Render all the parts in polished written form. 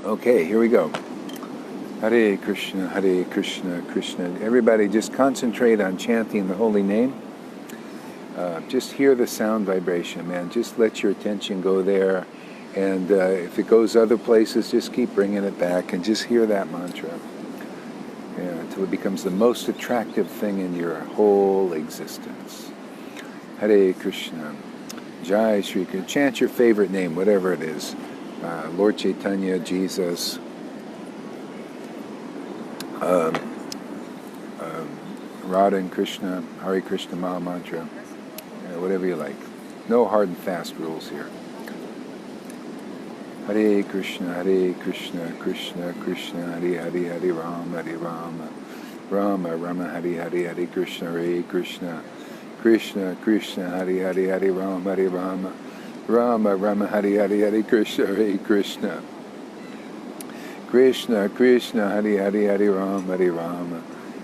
Okay, here we go. Hare Krishna, Krishna. Everybody just concentrate on chanting the holy name. Just hear the sound vibration, man. Just let your attention go there. And if it goes other places, just keep bringing it back and just hear that mantra. Until it becomes the most attractive thing in your whole existence. Hare Krishna. Jai Shri Krishna. Chant your favorite name, whatever it is. Lord Chaitanya, Jesus, Radha and Krishna, Hare Krishna Maha Mantra, whatever you like. No hard and fast rules here. Hare Krishna, Krishna Krishna, Hare Hare, Hare Rama, Rama Rama, Hare Hare, Hare Krishna, Krishna Krishna, Hare Hare, Hare Rama, Rama Rama, Hare Hare, Hare Krishna, Krishna Krishna, Hare Hare, Hare Rama,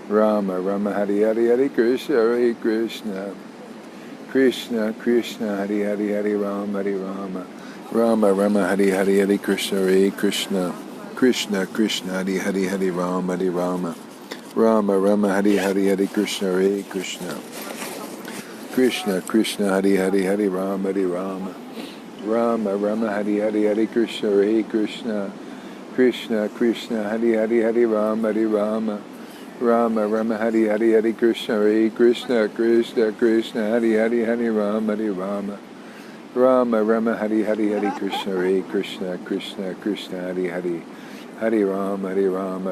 Rama Rama, Hare Hare, Hare Krishna, Krishna Krishna, Hare Hare, Hare Rama, Rama Rama, Hare Hare, Hare Krishna, Krishna Krishna, Hare Hare, Hare Rama, Rama Rama, Hare Hare, Hare Krishna, Krishna Krishna, Hare Hare, Hare Rama, Rama Rama, Hare Hare, Hare Krishna, Krishna Krishna, Hare Hare, Hare Rama, Rama Rama, Hare Hare, Hare Krishna, Krishna Krishna, Hare Hare, Hare Rama, Rama Rama, Hare Hare, Hare Krishna, Krishna Hare Hare, Hare Rama, Rama Rama, Hare Hare, Hare Krishna, Krishna Krishna, Hare Hare, Hare Rama,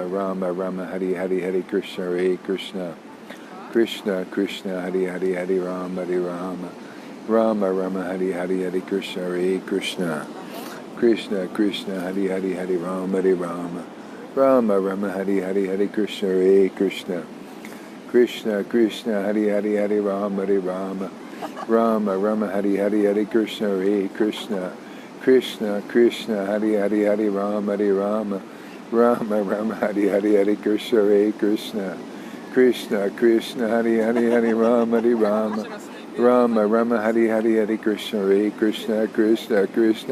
Rama Rama, Hare Hare, Hare Krishna, Krishna Krishna, Hare Hare, Hare Rama, Rama Rama, Hare Hare, Hare Krishna, Krishna Krishna, Hare Hare, Hare Rama, Rama Rama, Hare Hare, Hare Krishna, Krishna Krishna, Hare Hare, Hare Rama, Rama Rama, Hare Hare, Hare Krishna, Krishna Krishna, Hare Hare, Hare Rama, Rama Rama, Hare Hare, Hare Krishna, Krishna Krishna, Hare Hare, Hare Rama,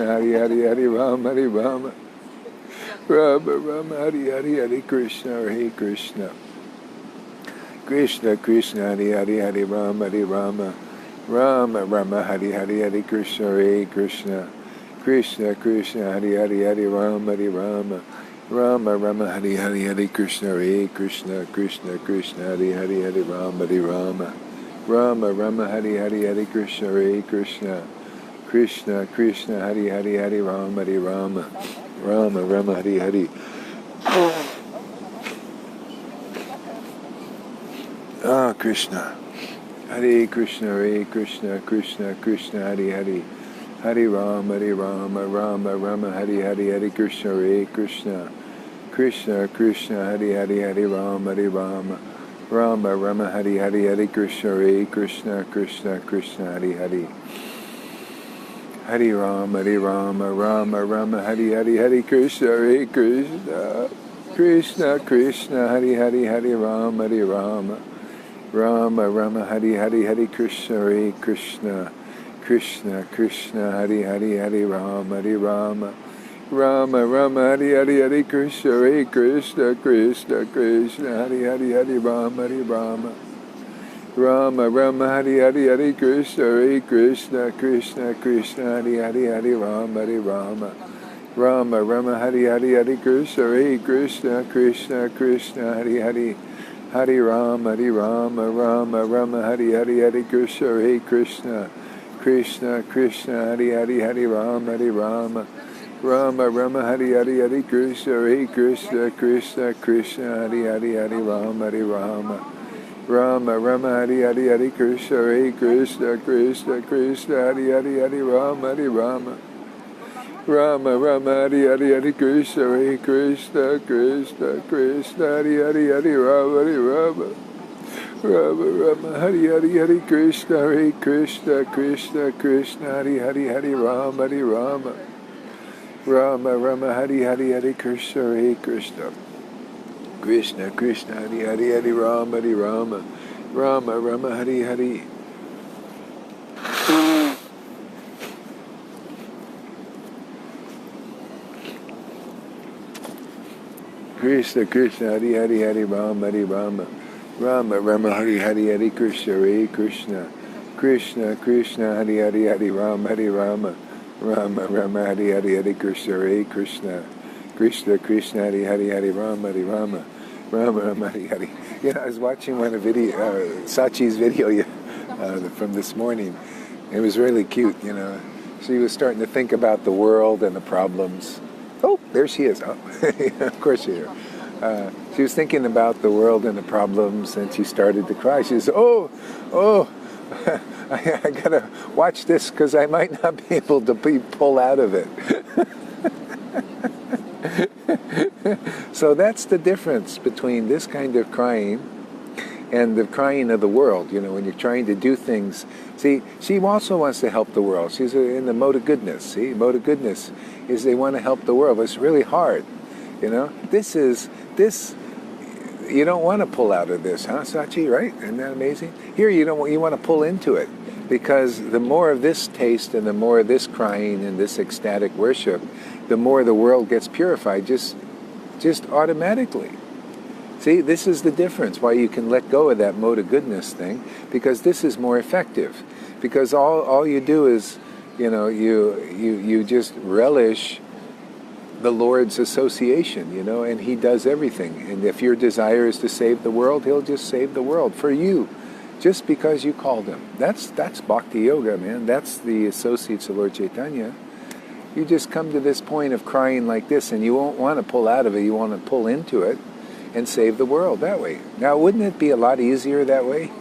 Rama Rama, Hare Hare, Hare Krishna, Krishna Krishna, Hare Hare, Hare Rama, Rama Rama, Hare Hare, Hare Krishna, Krishna Krishna, Hare Hare, Hare Rama, Rama Rama, Hare Hare, Hare Krishna, Krishna Hare Hare, Hare Rama, Rama Rama, Hare Hare, Hare Krishna, Krishna Krishna, Hare Hare, Hare Rama, Rama Rama, Hare Hare. Krishna. Hare Krishna, Krishna Krishna, Hare Hare, Hare Rama, Rama Rama, Hare Hare, Hare Krishna, Krishna Krishna, Hare Hare, Hare Rama, Rama Rama, Hare Hare, Hare Krishna, Krishna, Hare Hare, Hare Rama, Rama Rama, Hare Hare, Hare Krishna, Krishna Krishna, Hare Hare, Hare Rama, Rama Rama, Hare Hare, Hare Krishna, Krishna Krishna, Hare Hare, Hare Rama, Rama Rama, Hare Hare, Hare Krishna, Krishna Krishna, Hare Hare, Hare Rama, Rama Rama, Hare Hare, Hare Krishna, Krishna Krishna, Hare Hare, Hare Rama, Rama Rama, Hare Hare, Hare Krishna, Krishna Krishna, Hare Hare, Hare Rama, Rama Rama, Hare Hare, Hare Krishna, Krishna Krishna, Hare Hare, Hare Rama, Rama Rama, Hare Hare, Hare Krishna, Krishna Krishna, Hare Hare, Hare Rama, Rama Rama, Hare Hare, Hare Krishna, Krishna Krishna, Hare Hare, Hare Rama, Rama Rama, Hare Hare, Hare Krishna, Krishna Krishna, Hare Hare, Hare Rama, Rama Rama, Hare Hare, Hare Krishna, Krishna Krishna, Hare Hare, Hare Rama, Rama Rama, Hare Hare, Hare Krishna, Krishna Krishna, Hare Hare, Hare Rama, Rama Rama, Hare Hare. Krishna Krishna Hari Hari Hari Rama Hari Rama Rama Rama Hari Hari Hari Krishna Hare Krishna Krishna Krishna Hari Hari Hari Rama Hari Rama Rama Rama Hari Hari Hari Krishna Hare Krishna Krishna Krishna Hari Hari Hari Rama Hari Rama Rama Rama Hari Hari. You know, I was watching one of Sachi's video from this morning. It was really cute, you know. She was starting to think about the world and the problems. Oh, there she is. Oh, of course she is. She was thinking about the world and the problems, and she started to cry. She said, oh, I gotta watch this because I might not be able to pull out of it. So that's the difference between this kind of crying and the crying of the world, you know, when you're trying to do things. See, she also wants to help the world. She's in the mode of goodness. See, mode of goodness is they want to help the world, but it's really hard, you know. You don't want to pull out of this, huh, Sachi, right? Isn't that amazing? Here, you want to pull into it, because the more of this taste and the more of this crying and this ecstatic worship, the more the world gets purified, just automatically. See, this is the difference, why you can let go of that mode of goodness thing, because this is more effective. Because all you do is, you know, you just relish the Lord's association, you know, and He does everything. And if your desire is to save the world, He'll just save the world for you, just because you called Him. That's Bhakti Yoga, man. That's the associates of Lord Chaitanya. You just come to this point of crying like this, and you won't want to pull out of it. You want to pull into it and save the world that way. Now, wouldn't it be a lot easier that way?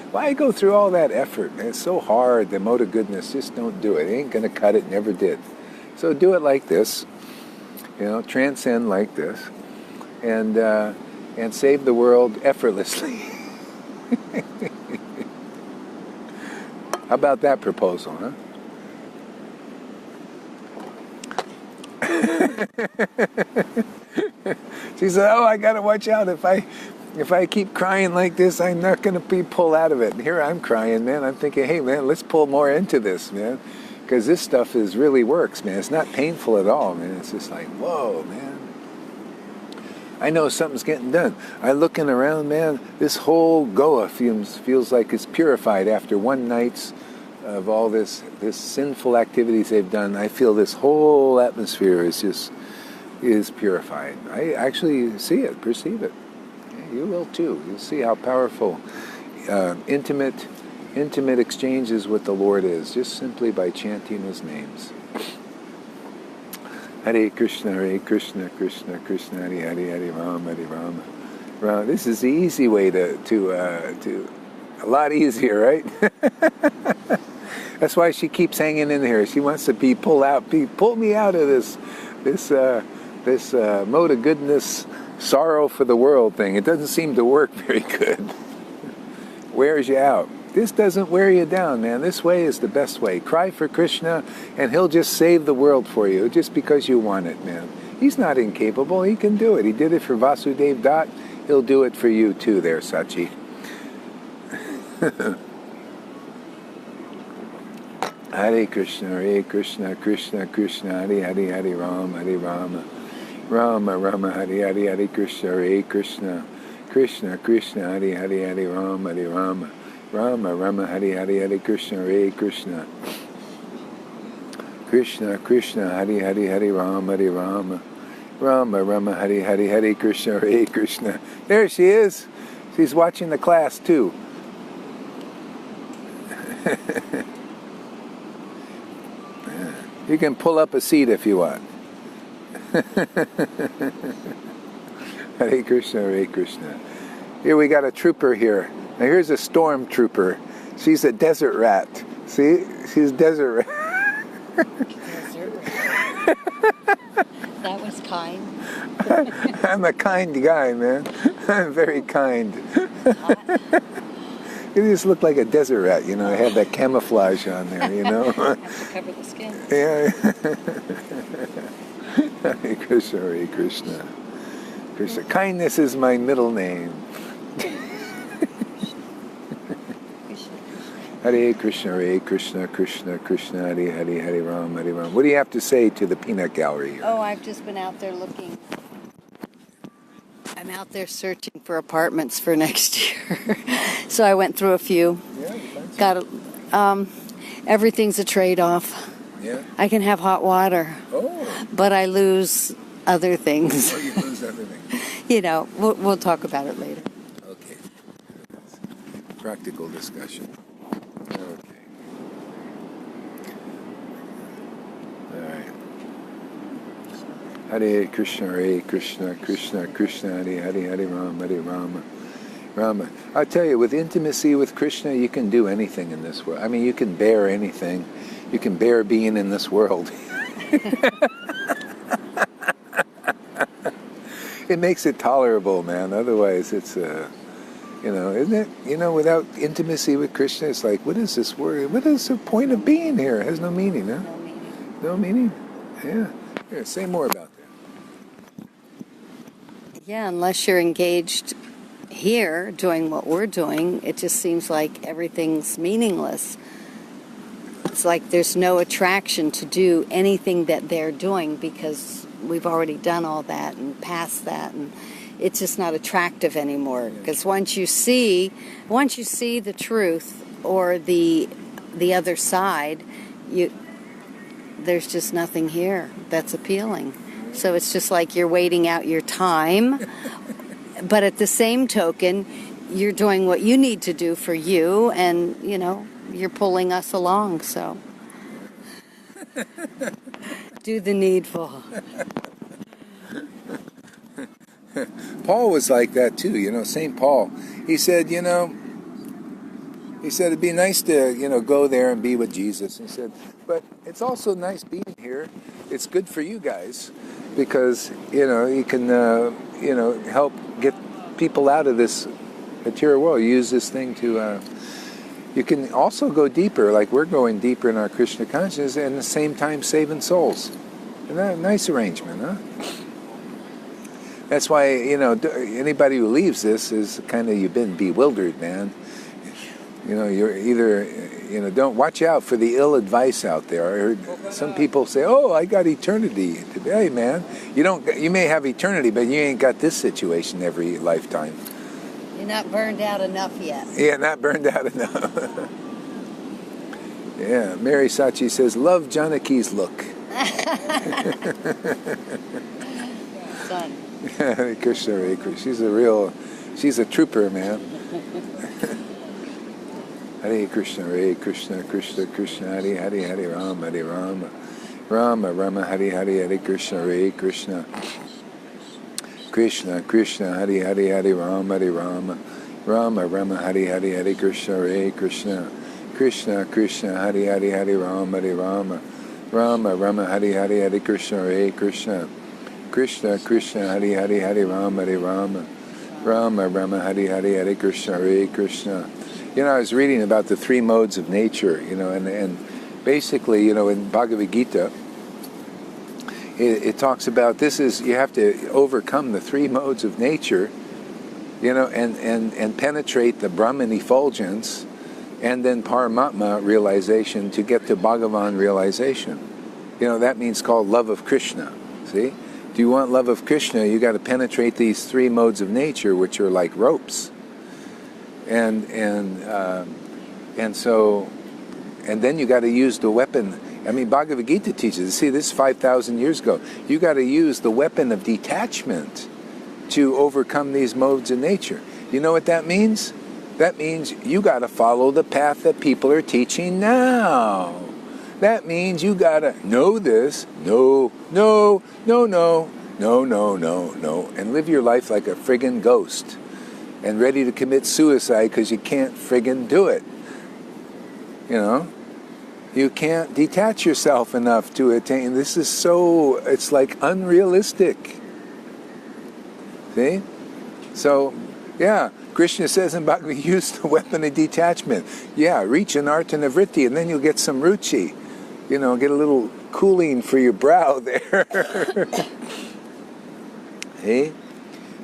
Why go through all that effort? Man, it's so hard. The mode of goodness, just don't do it. It ain't going to cut it, never did. So do it like this, you know, transcend like this, and save the world effortlessly. How about that proposal, huh? She said, oh, I got to watch out. If I keep crying like this, I'm not going to be pulled out of it. And here I'm crying, man. I'm thinking, hey, man, let's pull more into this, man. Because this stuff really works, man. It's not painful at all, man. It's just like, whoa, man. I know something's getting done. I'm looking around, man. This whole Goa feels like it's purified after one night's of all this sinful activities they've done. I feel this whole atmosphere is purified. I actually see it, perceive it. You will too. You'll see how powerful intimate exchanges with the Lord is, just simply by chanting His names. Hare Krishna, Krishna Krishna, Hare Hare, Hare Rama, Hare Rama. This is the easy way to a lot easier, right? That's why she keeps hanging in here. She wants to pull me out of this mode of goodness, sorrow for the world thing. It doesn't seem to work very good. Wears you out. This doesn't wear you down, man. This way is the best way. Cry for Krishna, and He'll just save the world for you, just because you want it, man. He's not incapable. He can do it. He did it for Vasudev Dutt. He'll do it for you too there, Sachi. Hare Krishna, Krishna Krishna, Hare Hare, Hare Rama, Hare Rama, Rama Rama, Hare Hare, Hare Krishna, Krishna Krishna, Hare Hare, Hare Rama, Hare Rama, Rama Rama, Hare Hare, Hare Krishna, Krishna Krishna, Hare Hare, Hare Rama, Hare Rama, Rama Rama, Hare Hare, Hare Krishna, Krishna. There she is. She's watching the class too. You can pull up a seat if you want. Hare Krishna, Hare Krishna. Here we got a trooper here. Now here's a storm trooper. She's a desert rat. See? She's a desert rat. That was kind. I'm a kind guy, man. I'm very kind. You just look like a desert rat, you know. I have that camouflage on there, you know. Have to cover the skin. Yeah. Hare Krishna, Hare Krishna. Krishna. Kindness is my middle name. Hare Krishna, Hare Krishna, Krishna Krishna, Hare Hare, Hare Rama, Hare Rama. What do you have to say to the peanut gallery here? Oh, I've just been out there looking. I'm out there searching for apartments for next year. So I went through a few. Yeah, you find Got everything's a trade-off. Yeah. I can have hot water, Oh. but I lose other things. Oh, you lose everything. You know, we'll talk about it later. Okay. Practical discussion. Okay. All right. Hare Krishna, Krishna Krishna, Hare Rama. Rama. I tell you, with intimacy with Krishna, you can do anything in this world. I mean, you can bear anything. You can bear being in this world. It makes it tolerable, man. Otherwise, it's isn't it? Without intimacy with Krishna, it's like, what is this word? What is the point of being here? It has no meaning, huh? No meaning. No meaning? Yeah. Here, say more about that. Yeah, unless you're engaged here doing what we're doing, it just seems like everything's meaningless. It's like there's no attraction to do anything that they're doing because we've already done all that and passed that, and it's just not attractive anymore. Because once you see the truth or the other side, there's just nothing here that's appealing. So it's just like you're waiting out your time, but at the same token, you're doing what you need to do for you, and you're pulling us along. So do the needful. Paul was like that too, St. Paul. He said, it'd be nice to, go there and be with Jesus. He said, but it's also nice being here. It's good for you guys because, you can, help get people out of this material world. Use this thing to, you can also go deeper, like we're going deeper in our Krishna consciousness and at the same time saving souls. Isn't that a nice arrangement, huh? That's why, anybody who leaves this is kind of, you've been bewildered, man. You're either, don't watch out for the ill advice out there. I heard some people say, oh, I got eternity today, man. You may have eternity, but you ain't got this situation every lifetime. You're not burned out enough yet. Yeah, not burned out enough. Yeah, Mary Sachi says, love Janaki's look. Son. Hare Krishna, Hare Krishna. She's a trooper, man. Hare Krishna, Hare Krishna, Krishna Krishna, Hare Rama, Hare Rama. Rama, Rama, Hare Krishna, Hare Krishna. Krishna, Krishna, Hare Rama, Hare Rama. Rama, Rama, Hare Krishna, Hare Krishna. Krishna, Krishna, Hare Rama, Hare Rama. Rama, Rama, Hare Krishna, Hare Krishna. Krishna, Krishna, Hare Rama, Hare Rama. Rama, Rama, Hare Krishna, Hare Krishna. I was reading about the three modes of nature, and basically, in Bhagavad-Gita, it talks about you have to overcome the three modes of nature, and penetrate the Brahman effulgence, and then Paramatma realization to get to Bhagavan realization. That means called love of Krishna, see? If you want love of Krishna, you got to penetrate these three modes of nature, which are like ropes. And then you got to use the weapon. I mean, Bhagavad-Gita teaches. See, this is 5,000 years ago. You got to use the weapon of detachment to overcome these modes of nature. You know what that means? That means you got to follow the path that people are teaching now. That means you got to know this, no, and live your life like a friggin' ghost and ready to commit suicide because you can't friggin' do it. You can't detach yourself enough to attain. This is it's like unrealistic. See? So, yeah, Krishna says in Bhagavad, use the weapon of detachment. Yeah, reach an artana vritti, and then you'll get some ruchi. Get a little cooling for your brow there. Hey?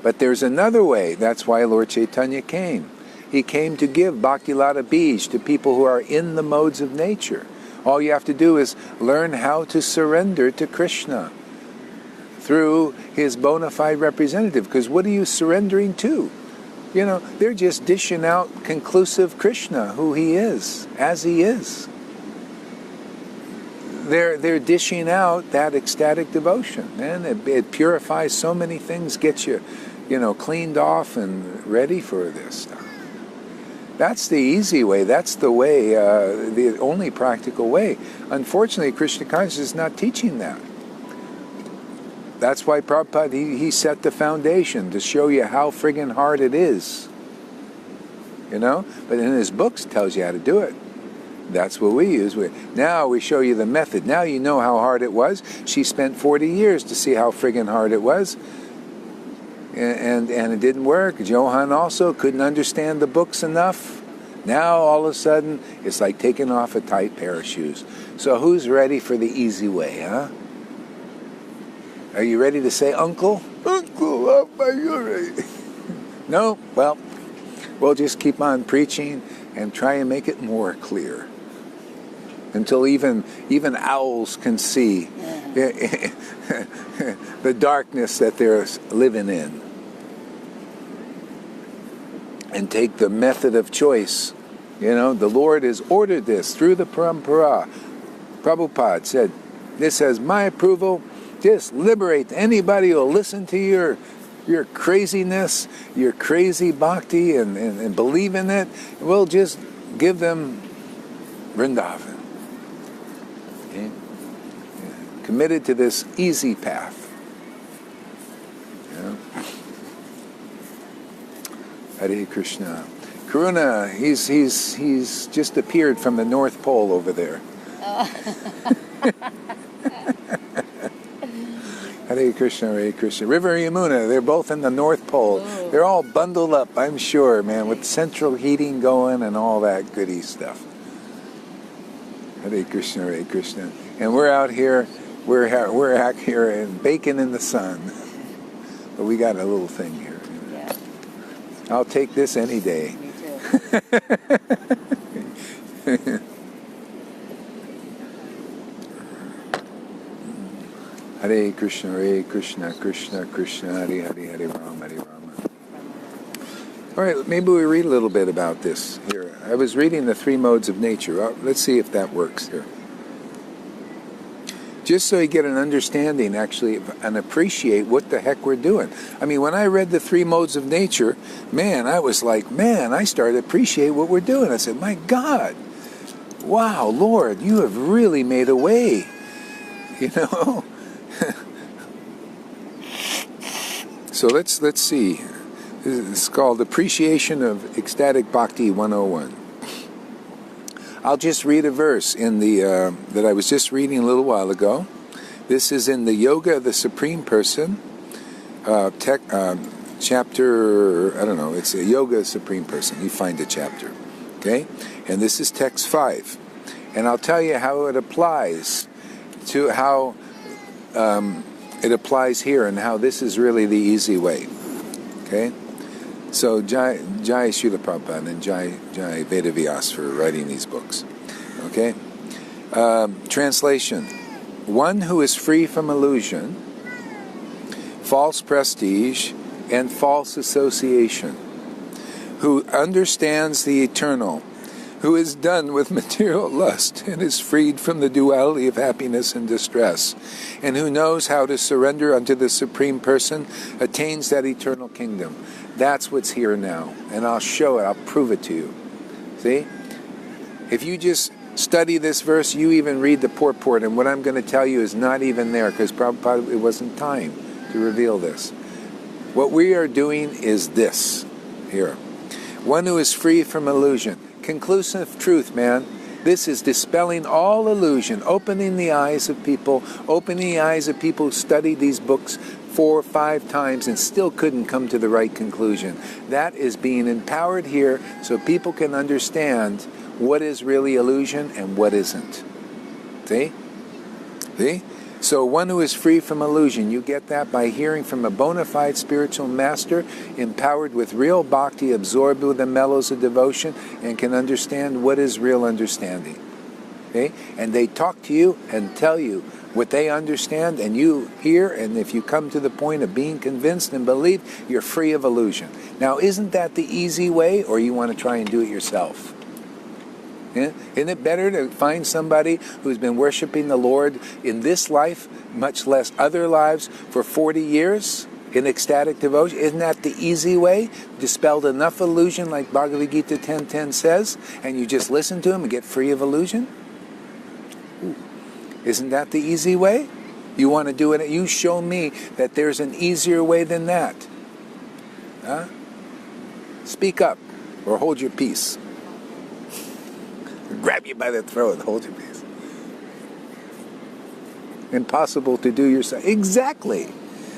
But there's another way. That's why Lord Chaitanya came. He came to give Bhakti Lata Bij to people who are in the modes of nature. All you have to do is learn how to surrender to Krishna. through his bona fide representative. Because what are you surrendering to? You know, they're just dishing out conclusive Krishna, who he is, as he is. They're dishing out that ecstatic devotion, and it purifies so many things, gets you, you know, cleaned off and ready for this stuff. That's the easy way. That's the way, the only practical way. Unfortunately, Krishna consciousness is not teaching that. That's why Prabhupada, he set the foundation to show you how friggin' hard it is. You know? But in his books, tells you how to do it. That's what we use. Now we show you the method. Now you know how hard it was. She spent 40 years to see how friggin' hard it was. And it didn't work. Johan also couldn't understand the books enough. Now all of a sudden, it's like taking off a tight pair of shoes. So who's ready for the easy way, huh? Are you ready to say, Uncle? Uncle, how are you ready? No? Well, we'll just keep on preaching and try and make it more clear. Until even owls can see the darkness that they're living in. And take the method of choice. You know, the Lord has ordered this through the parampara. Prabhupada said, this has my approval. Just liberate anybody who will listen to your craziness, your crazy bhakti, and believe in it. We'll just give them Vrindavan. Okay? Yeah. Committed to this easy path. Yeah. Hare Krishna. Karuna, he's just appeared from the North Pole over there. Hare Krishna, Hare Krishna. River Yamuna, they're both in the North Pole. Ooh. They're all bundled up, I'm sure, man, with central heating going and all that goody stuff. Hare Krishna, Hare Krishna. And we're out here, we're out here and baking in the sun. But we got a little thing here. Yeah. I'll take this any day. Me too. Hare Krishna, Krishna Krishna, Hare Hare, Hare Rama, Hare Rama. All right, maybe we read a little bit about this here. I was reading the 3 modes of nature. Let's see if that works here. Just so you get an understanding, actually, and appreciate what the heck we're doing. I mean, when I read the 3 modes of nature, man, I was like, man, I started to appreciate what we're doing. I said, my God, wow, Lord, you have really made a way, you know? So let's see. This is called Appreciation of Ecstatic Bhakti 101. I'll just read a verse in the that I was just reading a little while ago. This is in the Yoga of the Supreme Person, chapter, I don't know, it's a Yoga of the Supreme Person. You find the chapter, okay? And this is text 5. And I'll tell you how it applies to how it applies here and how this is really the easy way, okay? So Jai Srila Prabhupada and Jai Veda Vyas for writing these books. Okay? Translation. One who is free from illusion, false prestige, and false association, who understands the eternal, who is done with material lust and is freed from the duality of happiness and distress, and who knows how to surrender unto the Supreme Person, attains that eternal kingdom. That's what's here now. And I'll show it. I'll prove it to you. See? If you just study this verse, you even read the purport, and what I'm going to tell you is not even there, because Prabhupada, it wasn't time to reveal this. What we are doing is this here. One who is free from illusion. Conclusive truth, man. This is dispelling all illusion, opening the eyes of people who studied these books 4 or 5 times and still couldn't come to the right conclusion. That is being empowered here so people can understand what is really illusion and what isn't. See? See? So one who is free from illusion, you get that by hearing from a bona fide spiritual master, empowered with real bhakti, absorbed with the mellows of devotion, and can understand what is real understanding. Okay? And they talk to you and tell you what they understand, and you hear, and if you come to the point of being convinced and believe, you're free of illusion. Now, isn't that the easy way, or you want to try and do it yourself? Yeah? Isn't it better to find somebody who's been worshiping the Lord in this life, much less other lives, for 40 years in ecstatic devotion? Isn't that the easy way? Dispelled enough illusion, like Bhagavad-Gita 10:10 says, and you just listen to him and get free of illusion? Ooh. Isn't that the easy way? You want to do it? You show me that there's an easier way than that. Huh? Speak up, or hold your peace. Grab you by the throat, hold your peace. Impossible to do yourself. Exactly.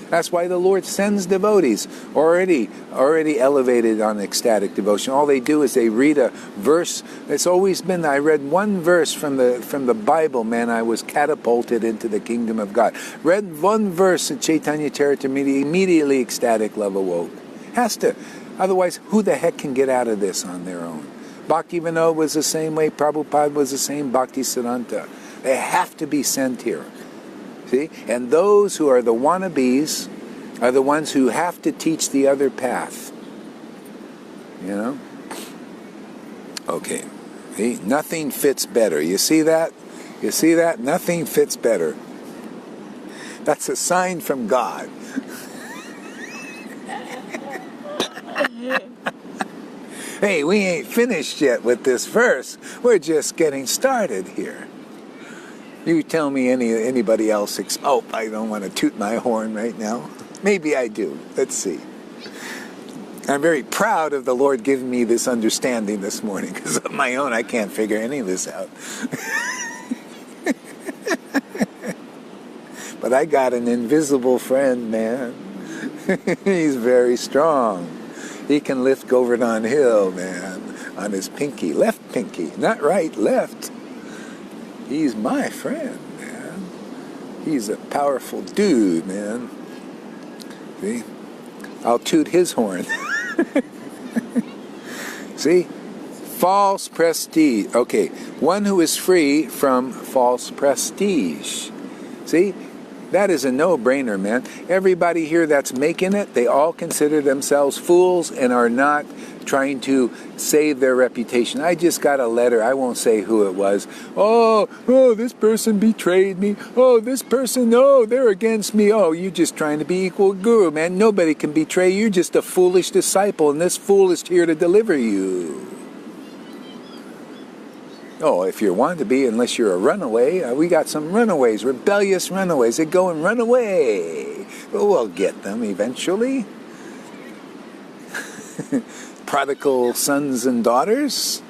That's why the Lord sends devotees already elevated on ecstatic devotion. All they do is they read a verse. It's always been, I read one verse from the Bible, man, I was catapulted into the kingdom of God. Read one verse in Caitanya-caritāmṛta, immediately ecstatic love awoke. Has to. Otherwise, who the heck can get out of this on their own? Bhakti-Vinod was the same way. Prabhupada was the same. Bhakti-Siddhanta. They have to be sent here. See? And those who are the wannabes are the ones who have to teach the other path. You know? Okay. See? Nothing fits better. You see that? You see that? Nothing fits better. That's a sign from God. Hey, we ain't finished yet with this verse. We're just getting started here. You tell me anybody else. Oh, I don't want to toot my horn right now. Maybe I do. Let's see. I'm very proud of the Lord giving me this understanding this morning, because of my own, I can't figure any of this out. But I got an invisible friend, man. He's very strong. He can lift Govardhan Hill, man, on his pinky. Left pinky. Not right, left. He's my friend, man. He's a powerful dude, man. See? I'll toot his horn. See? False prestige. Okay, one who is free from false prestige. See? That is a no-brainer, man. Everybody here that's making it, they all consider themselves fools and are not trying to save their reputation. I just got a letter. I won't say who it was. Oh, this person betrayed me. Oh, this person, they're against me. Oh, you're just trying to be equal guru, man. Nobody can betray you. You're just a foolish disciple, and this fool is here to deliver you. Oh, if you want to be, unless you're a runaway, we got some runaways, rebellious runaways. They go and run away. But we'll get them eventually. Prodigal sons and daughters.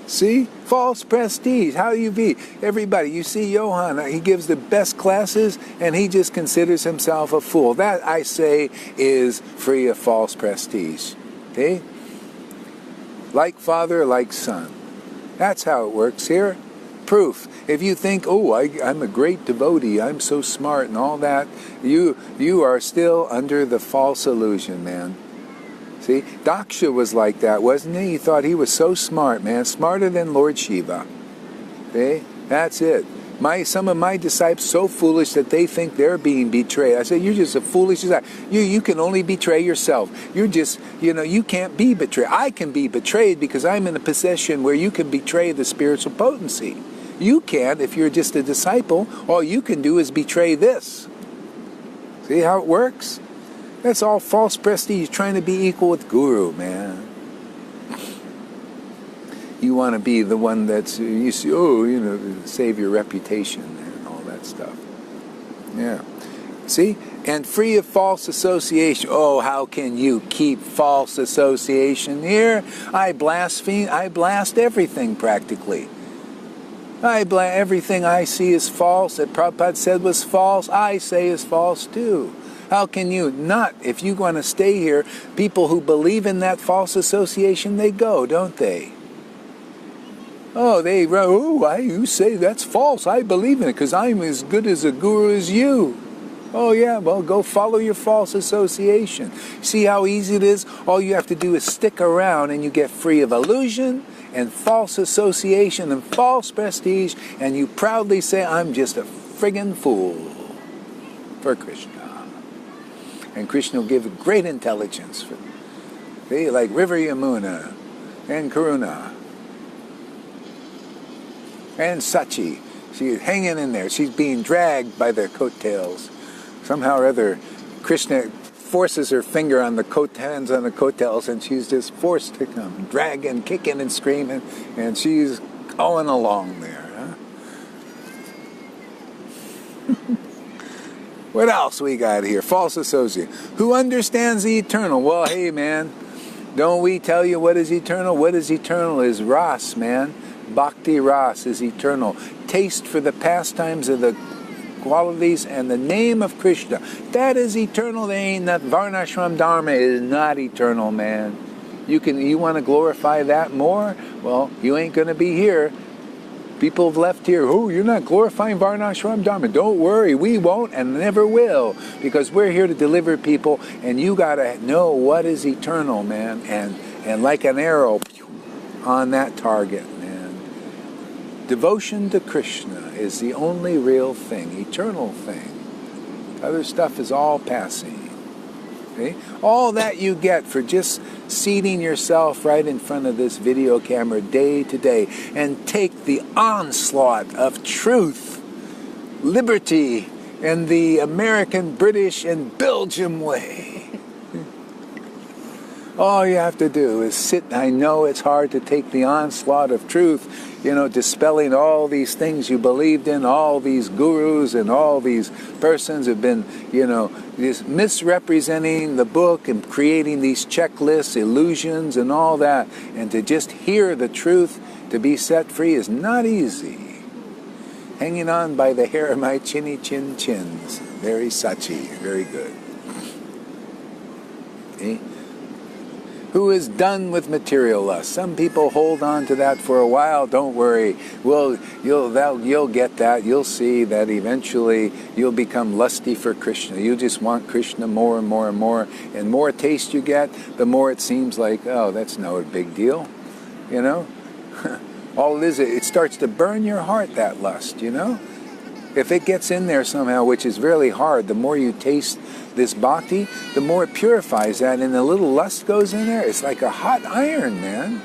See? False prestige. How you be? Everybody, you see Johann, he gives the best classes, and he just considers himself a fool. That, I say, is free of false prestige. Okay? Like father, like son. That's how it works here. Proof. If you think, I'm a great devotee, I'm so smart and all that, you are still under the false illusion, man. See, Daksha was like that, wasn't he? He thought he was so smart, man, smarter than Lord Shiva. Okay? That's it. Some of my disciples so foolish that they think they're being betrayed. I said, you're just a foolish disciple. You can only betray yourself. You're just, you can't be betrayed. I can be betrayed because I'm in a position where you can betray the spiritual potency. You can't if you're just a disciple. All you can do is betray this. See how it works? That's all false prestige, trying to be equal with Guru, man. You want to be the one that's, save your reputation and all that stuff. Yeah. See? And free of false association. Oh, how can you keep false association here? I blaspheme. I blast everything practically. Everything I see is false that Prabhupada said was false, I say is false too. How can you not? If you want to stay here, people who believe in that false association, they go, don't they? You say that's false. I believe in it because I'm as good as a guru as you. Oh yeah, well go follow your false association. See how easy it is? All you have to do is stick around and you get free of illusion and false association and false prestige, and you proudly say, I'm just a friggin' fool for Krishna. And Krishna will give great intelligence. See, like River Yamuna and Karuna and Sachi. She's hanging in there. She's being dragged by their coattails. Somehow or other, Krishna forces her finger on the hands on the coattails, and she's just forced to come, dragging, kicking, and screaming, and she's going along there. Huh? What else we got here? False associate. Who understands the eternal? Well, hey, man, don't we tell you what is eternal? What is eternal is ras, man. Bhakti ras is eternal. Taste for the pastimes of the qualities and the name of Krishna. That is eternal. They ain't that varnashram dharma is not eternal, man. You want to glorify that more? Well, you ain't going to be here. People have left here. Oh, you're not glorifying varnashram dharma. Don't worry, we won't and never will, because we're here to deliver people, and you got to know what is eternal, man. And like an arrow on that target, man. Devotion to Krishna is the only real thing, eternal thing. Other stuff is all passing. Okay? All that you get for just seating yourself right in front of this video camera day to day and take the onslaught of truth, liberty, and the American, British, and Belgium way. All you have to do is sit. I know it's hard to take the onslaught of truth, dispelling all these things you believed in, all these gurus and all these persons have been, just misrepresenting the book and creating these checklists, illusions, and all that. And to just hear the truth, to be set free, is not easy. Hanging on by the hair of my chinny chin chins. Very sachi, very good. Okay? Who is done with material lust. Some people hold on to that for a while. Don't worry. You'll get that. You'll see that eventually you'll become lusty for Krishna. You just want Krishna more and more and more. And more taste you get, the more it seems like, oh, that's no big deal. All it is, it starts to burn your heart, that lust, If it gets in there somehow, which is really hard, the more you taste this bhakti, the more it purifies that, and the little lust goes in there. It's like a hot iron, man.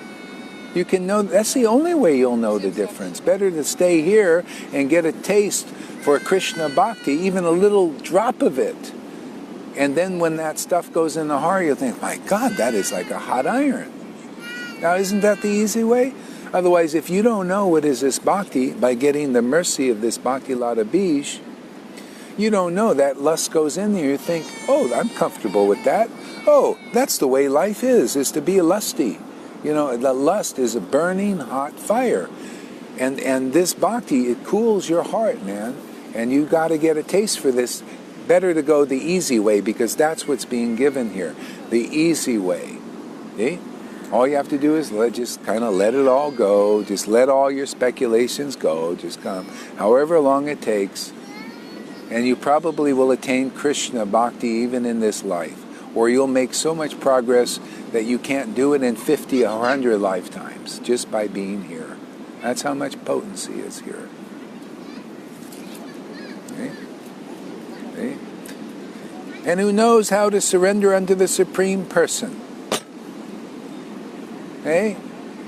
You can know, that's the only way you'll know the difference. Better to stay here and get a taste for Krishna bhakti, even a little drop of it. And then when that stuff goes in the heart, you'll think, my God, that is like a hot iron. Now, isn't that the easy way? Otherwise, if you don't know what is this bhakti, by getting the mercy of this bhakti lata bij, you don't know that lust goes in there. You think, oh, I'm comfortable with that. Oh, that's the way life is to be lusty. The lust is a burning hot fire. And this bhakti, it cools your heart, man. And you got to get a taste for this. Better to go the easy way, because that's what's being given here. The easy way. See? All you have to do is just kind of let it all go. Just let all your speculations go. Just come however long it takes. And you probably will attain Krishna bhakti even in this life. Or you'll make so much progress that you can't do it in 50 or 100 lifetimes just by being here. That's how much potency is here. Okay? Okay? And who knows how to surrender unto the Supreme Person? Hey,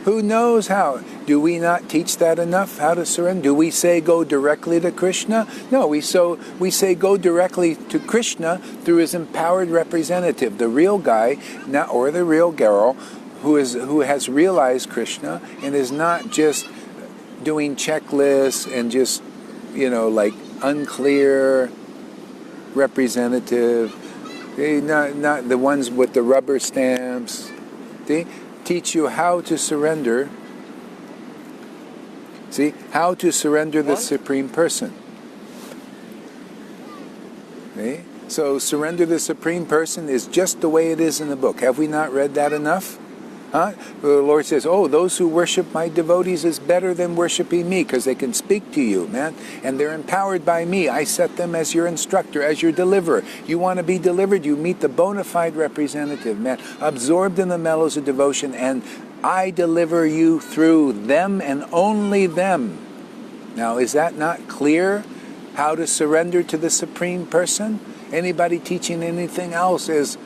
who knows how? Do we not teach that enough, how to surrender? Do we say go directly to Krishna? No, we say go directly to Krishna through his empowered representative, the real guy, or the real girl, who has realized Krishna and is not just doing checklists and just, like unclear representative. Not the ones with the rubber stamps. See? Teach you how to surrender. See? How to surrender the Supreme Person. See? So surrender the Supreme Person is just the way it is in the book. Have we not read that enough? Huh? The Lord says, oh, those who worship my devotees is better than worshiping me, because they can speak to you, man. And they're empowered by me. I set them as your instructor, as your deliverer. You want to be delivered, you meet the bona fide representative, man. Absorbed in the mellows of devotion and I deliver you through them and only them. Now, is that not clear? How to surrender to the Supreme Person? Anybody teaching anything else is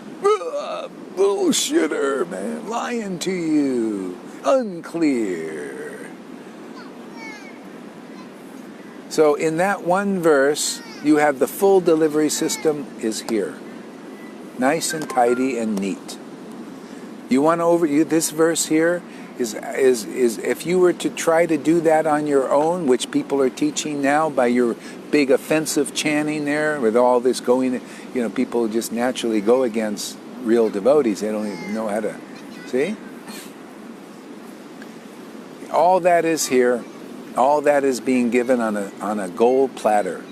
bullshitter, man, lying to you, unclear. So in that one verse, you have the full delivery system is here. Nice and tidy and neat. You want to this verse here is if you were to try to do that on your own, which people are teaching now by your big offensive chanting there with all this going, people just naturally go against real devotees. They don't even know how to, see? All that is here. All that is being given on a gold platter.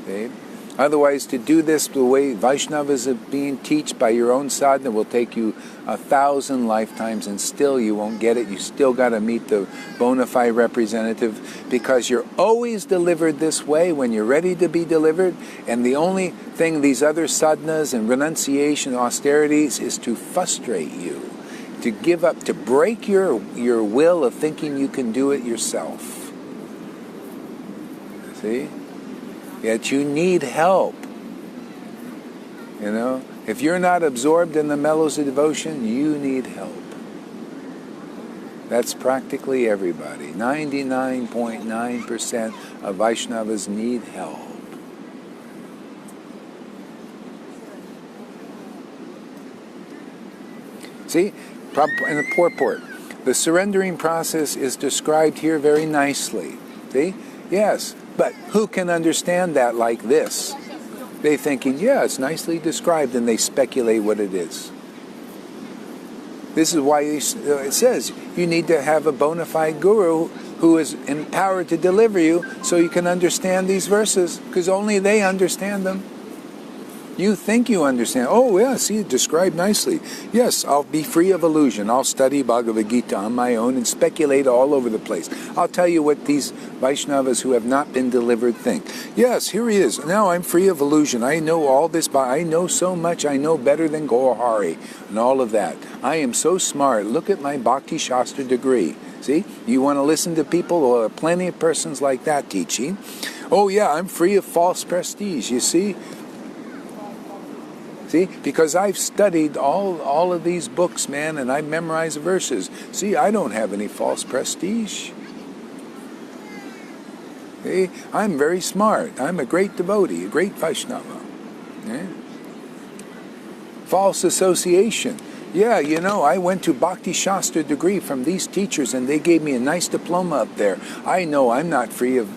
See? Otherwise, to do this the way Vaishnavas are being taught by your own sadhana will take you 1,000 lifetimes and still you won't get it. You still got to meet the bona fide representative because you're always delivered this way when you're ready to be delivered. And the only thing these other sadhanas and renunciation austerities is to frustrate you, to give up, to break your will of thinking you can do it yourself. See? Yet you need help. If you're not absorbed in the mellows of devotion, you need help. That's practically everybody. 99.9% of Vaishnavas need help. See, in the purport, the surrendering process is described here very nicely. See? Yes. But who can understand that like this? They thinking, yeah, it's nicely described, and they speculate what it is. This is why it says you need to have a bona fide guru who is empowered to deliver you so you can understand these verses, because only they understand them. You think you understand. Oh, yeah, see, described nicely. Yes, I'll be free of illusion. I'll study Bhagavad-Gita on my own and speculate all over the place. I'll tell you what these Vaishnavas who have not been delivered think. Yes, here he is. Now I'm free of illusion. I know all this. I know so much. I know better than Gaurahari and all of that. I am so smart. Look at my Bhakti Shastra degree. See, you want to listen to people? Well, there are plenty of persons like that teaching. Oh, yeah, I'm free of false prestige. You see? See, because I've studied all of these books, man, and I've memorized the verses. See, I don't have any false prestige. See, I'm very smart. I'm a great devotee, a great Vaishnava. Yeah? False association. Yeah, I went to Bhakti Shastra degree from these teachers, and they gave me a nice diploma up there. I know I'm not free of.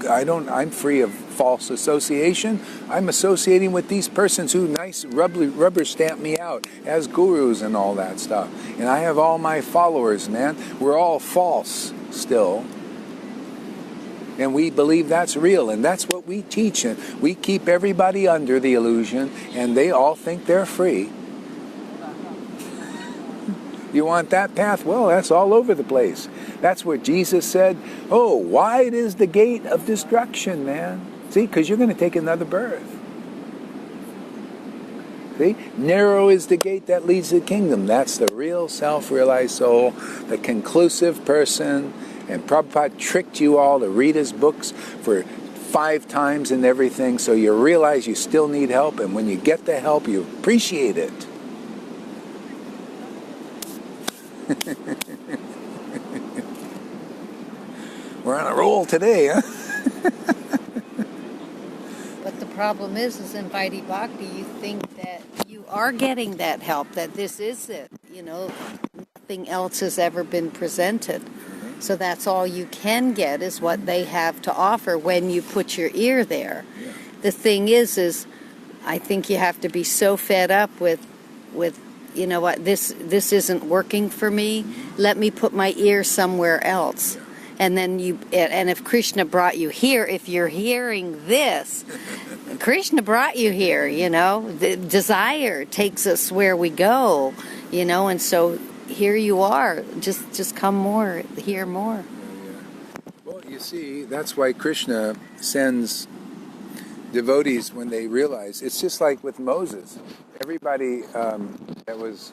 I'm free of false association. I'm associating with these persons who nice rubber stamp me out as gurus and all that stuff. And I have all my followers, man. We're all false still. And we believe that's real, and that's what we teach. And we keep everybody under the illusion, and they all think they're free. You want that path? Well, that's all over the place. That's what Jesus said. Oh, wide is the gate of destruction, man. See, because you're going to take another birth. See, narrow is the gate that leads to the kingdom. That's the real self-realized soul, the conclusive person. And Prabhupada tricked you all to read his books for 5 times and everything, so you realize you still need help, and when you get the help, you appreciate it. We're on a roll today, huh? But the problem is in Vaidhi Bhakti, you think that you are getting that help, that this is it. Nothing else has ever been presented. So that's all you can get is what they have to offer when you put your ear there. Yeah. The thing is I think you have to be so fed up with what, this isn't working for me. Let me put my ear somewhere else. And then and if Krishna brought you here, if you're hearing this, Krishna brought you here, the desire takes us where we go, and so here you are. Just come more, hear more. Well, you see, that's why Krishna sends devotees when they realize. It's just like with Moses. Everybody that was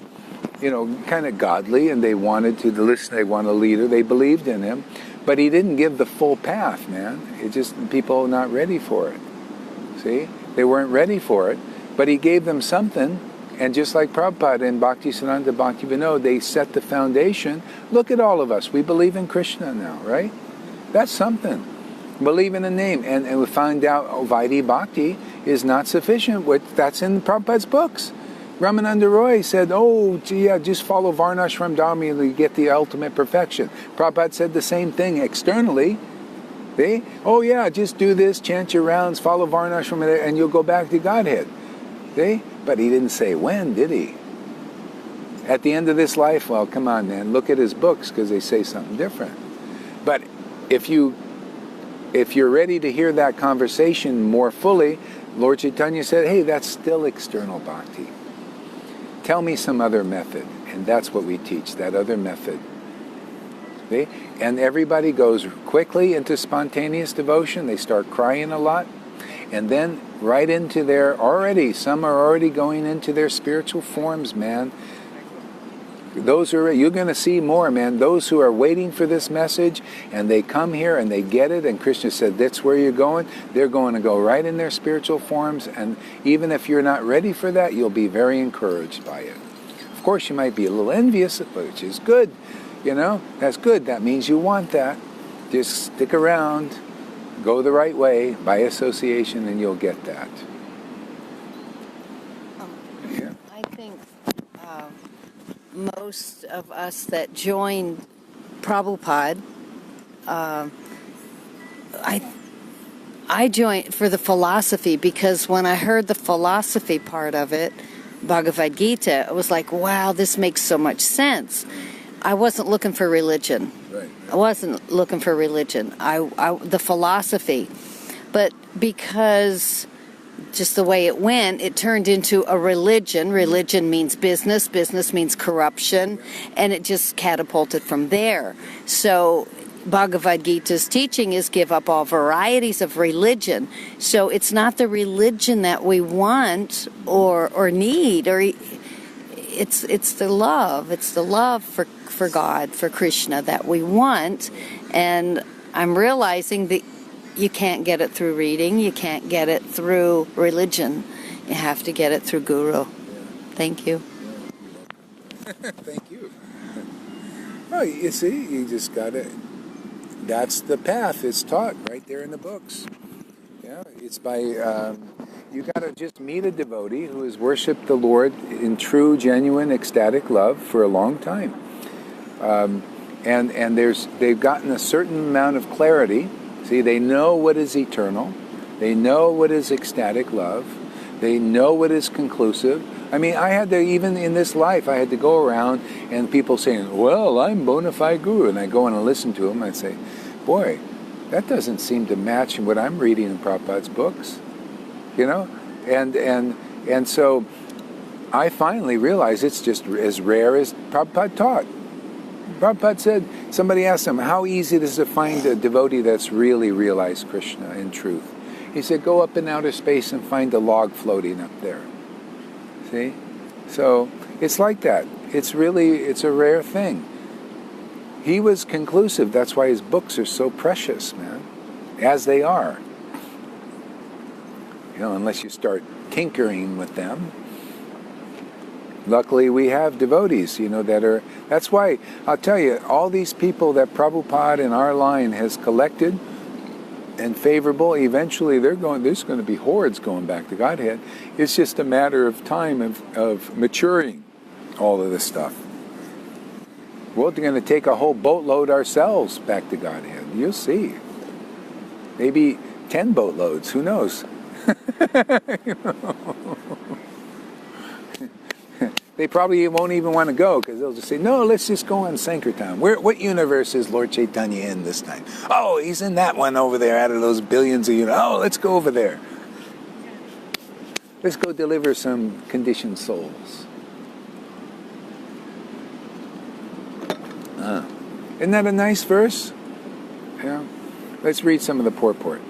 kind of godly, and they wanted to listen. They want a leader. They believed in him, but he didn't give the full path, man. It just, people not ready for it. See, they weren't ready for it, but he gave them something. And just like Prabhupada and Bhaktisiddhanta Bhaktivinoda, they set the foundation. Look at all of us. We believe in Krishna now, right? That's something. Believe in a name. And we find out Vaidhi Bhakti is not sufficient. That's in Prabhupada's books. Ramananda Roy said, oh, gee, yeah, just follow Varnashram Dharma and you get the ultimate perfection. Prabhupada said the same thing externally. See? Oh, yeah, just do this, chant your rounds, follow Varnashram, and you'll go back to Godhead. See? But he didn't say when, did he? At the end of this life, well, come on, man, look at his books, because they say something different. But if you're ready to hear that conversation more fully, Lord Chaitanya said, hey, that's still external bhakti. Tell me some other method. And that's what we teach, that other method. See? And everybody goes quickly into spontaneous devotion. They start crying a lot. And then right into some are already going into their spiritual forms, man. You're going to see more, man. Those who are waiting for this message, and they come here and they get it, and Krishna said, that's where you're going, they're going to go right in their spiritual forms, and even if you're not ready for that, you'll be very encouraged by it. Of course, you might be a little envious, which is good. That's good. That means you want that. Just stick around. Go the right way by association, and you'll get that. Yeah. I think most of us that joined Prabhupada, I joined for the philosophy, because when I heard the philosophy part of it, Bhagavad-Gita, it was like, wow, this makes so much sense. I wasn't looking for religion. Right. I wasn't looking for religion. The philosophy. But because just the way it went, it turned into a religion. Religion means business. Business means corruption. And it just catapulted from there. So Bhagavad-Gita's teaching is give up all varieties of religion. So it's not the religion that we want or need, or it's the love. It's the love for God, for Krishna that we want. And I'm realizing that you can't get it through reading. You can't get it through religion. You have to get it through Guru. Thank you. Thank you. Oh, you see, you just got it. That's the path. It's taught right there in the books. Yeah, it's by, you got to just meet a devotee who has worshipped the Lord in true, genuine, ecstatic love for a long time. And they've gotten a certain amount of clarity. See, they know what is eternal. They know what is ecstatic love. They know what is conclusive. I mean, I had to, even in this life, I had to go around and people saying, well, I'm bona fide guru. And I go and listen to them and I say, boy, that doesn't seem to match what I'm reading in Prabhupada's books. And so I finally realized it's just as rare as Prabhupada taught. Prabhupada said, somebody asked him, how easy it is to find a devotee that's really realized Krishna in truth? He said, go up in outer space and find a log floating up there. See? So it's like that. It's a rare thing. He was conclusive. That's why his books are so precious, man. As they are. Unless you start tinkering with them. Luckily, we have devotees, that are... That's why, I'll tell you, all these people that Prabhupada in our line has collected and favorable, eventually there's going to be hordes going back to Godhead. It's just a matter of time of maturing all of this stuff. We're going to take a whole boatload ourselves back to Godhead. You'll see. Maybe 10 boatloads, who knows? They probably won't even want to go, because they'll just say, no, let's just go on Sankirtan. What universe is Lord Chaitanya in this time? Oh, he's in that one over there out of those billions of universes. Oh, let's go over there. Let's go deliver some conditioned souls. Isn't that a nice verse? Yeah. Let's read some of the purport.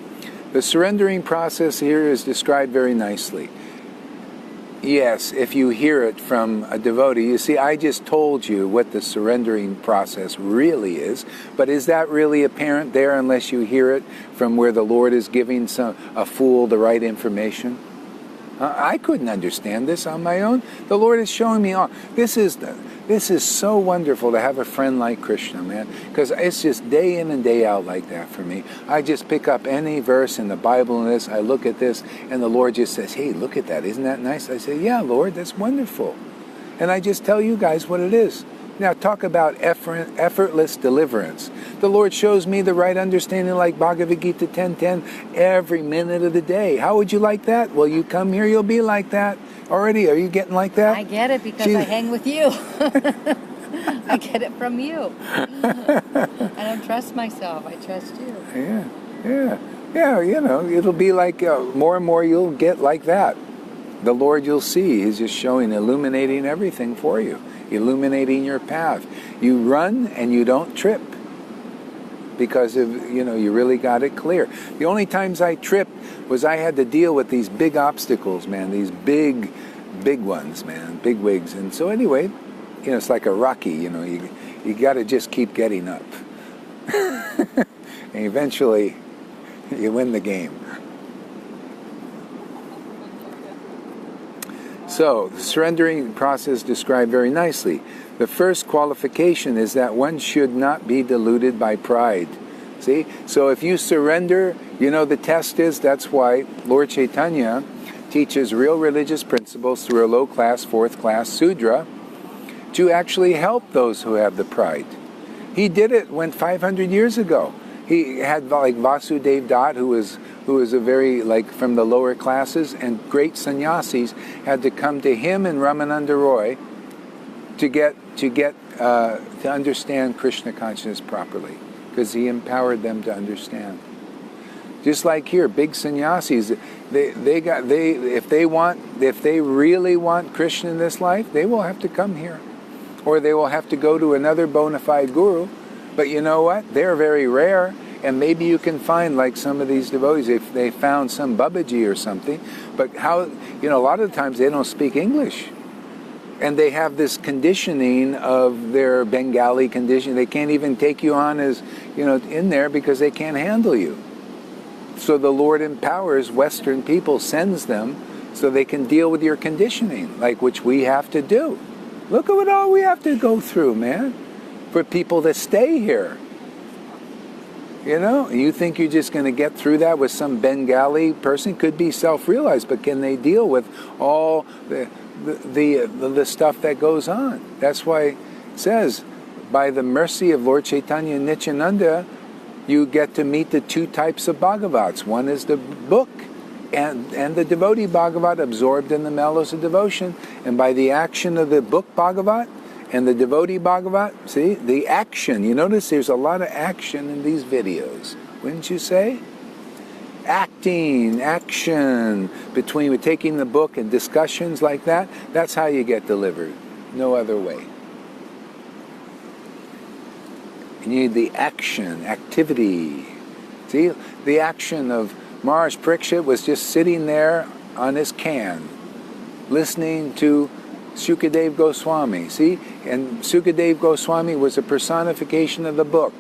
The surrendering process here is described very nicely. Yes, if you hear it from a devotee. You see, I just told you what the surrendering process really is, but is that really apparent there unless you hear it from where the Lord is giving a fool the right information? I couldn't understand this on my own. The Lord is showing me all. This is so wonderful to have a friend like Krishna, man, because it's just day in and day out like that for me. I just pick up any verse in the Bible and this, I look at this, and the Lord just says, hey, look at that. Isn't that nice? I say, yeah, Lord, that's wonderful. And I just tell you guys what it is. Now, talk about effortless deliverance. The Lord shows me the right understanding like Bhagavad-Gita 10:10 every minute of the day. How would you like that? Well, you come here, you'll be like that. Already, are you getting like that? I get it because I hang with you. I get it from you. I don't trust myself. I trust you. Yeah, you know, it'll be like more and more you'll get like that. The Lord you'll see is just showing, illuminating everything for you. Illuminating your path. You run and you don't trip because of, you really got it clear. The only times I tripped was I had to deal with these big obstacles, man, these big ones, man, big wigs. And so anyway, it's like a Rocky, you got to just keep getting up. And eventually you win the game. So, the surrendering process described very nicely. The first qualification is that one should not be deluded by pride. See? So if you surrender, the test is, that's why Lord Chaitanya teaches real religious principles through a low-class, fourth-class Sudra to actually help those who have the pride. He did it 500 years ago. He had like Vasudev Dutt, who was a very, from the lower classes, and great sannyasis had to come to him and Ramananda Roy to understand Krishna consciousness properly, because he empowered them to understand. Just like here, big sannyasis, if they really want Krishna in this life, they will have to come here, or they will have to go to another bona fide guru. But you know what? They're very rare, and maybe you can find, like some of these devotees, if they found some Babaji or something, but a lot of the times they don't speak English. And they have this conditioning of their Bengali condition. They can't even take you on as, in there because they can't handle you. So the Lord empowers Western people, sends them, so they can deal with your conditioning, which we have to do. Look at what all we have to go through, man, for people to stay here. You think you're just going to get through that with some Bengali person? Could be self-realized, but can they deal with all the stuff that goes on? That's why it says, by the mercy of Lord Chaitanya and Nityananda, you get to meet the two types of Bhagavats. One is the book, and the devotee Bhagavat absorbed in the mellows of devotion. And by the action of the book Bhagavat and the devotee Bhagavat, see, the action. You notice there's a lot of action in these videos, wouldn't you say? Action between taking the book and discussions like that. That's how you get delivered. No other way. You need the action, activity. See, the action of Maharaj Parikshit was just sitting there on his can, listening to Sukadev Goswami. See, and Sukadev Goswami was a personification of the book,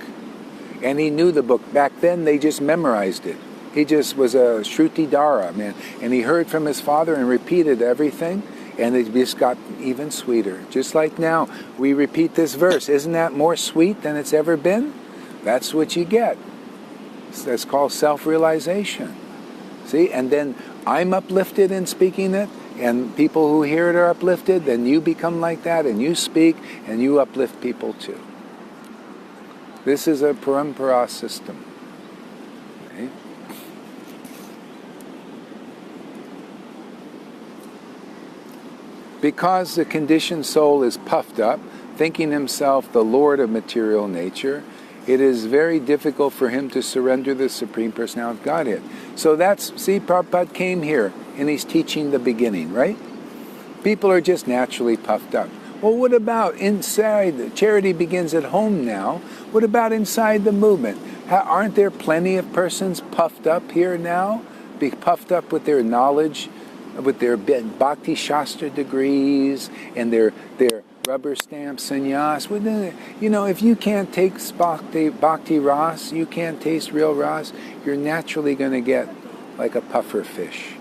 and he knew the book. Back then, they just memorized it. He just was a Shruti Dara, man, and he heard from his father and repeated everything. And it just got even sweeter. Just like now, we repeat this verse. Isn't that more sweet than it's ever been? That's what you get. That's called self-realization. See? And then I'm uplifted in speaking it, and people who hear it are uplifted, then you become like that, and you speak, and you uplift people too. This is a parampara system. Okay? Because the conditioned soul is puffed up, thinking himself the Lord of material nature, it is very difficult for him to surrender the Supreme Personality of Godhead. So see, Prabhupada came here, and he's teaching the beginning, right? People are just naturally puffed up. Well, what about inside? Charity begins at home now. What about inside the movement? Aren't there plenty of persons puffed up here now? Be puffed up with their knowledge, with their Bhakti Shastra degrees and their rubber stamp sannyas. You know, if you can't take Bhakti Ras, you can't taste real Ras, you're naturally going to get like a puffer fish.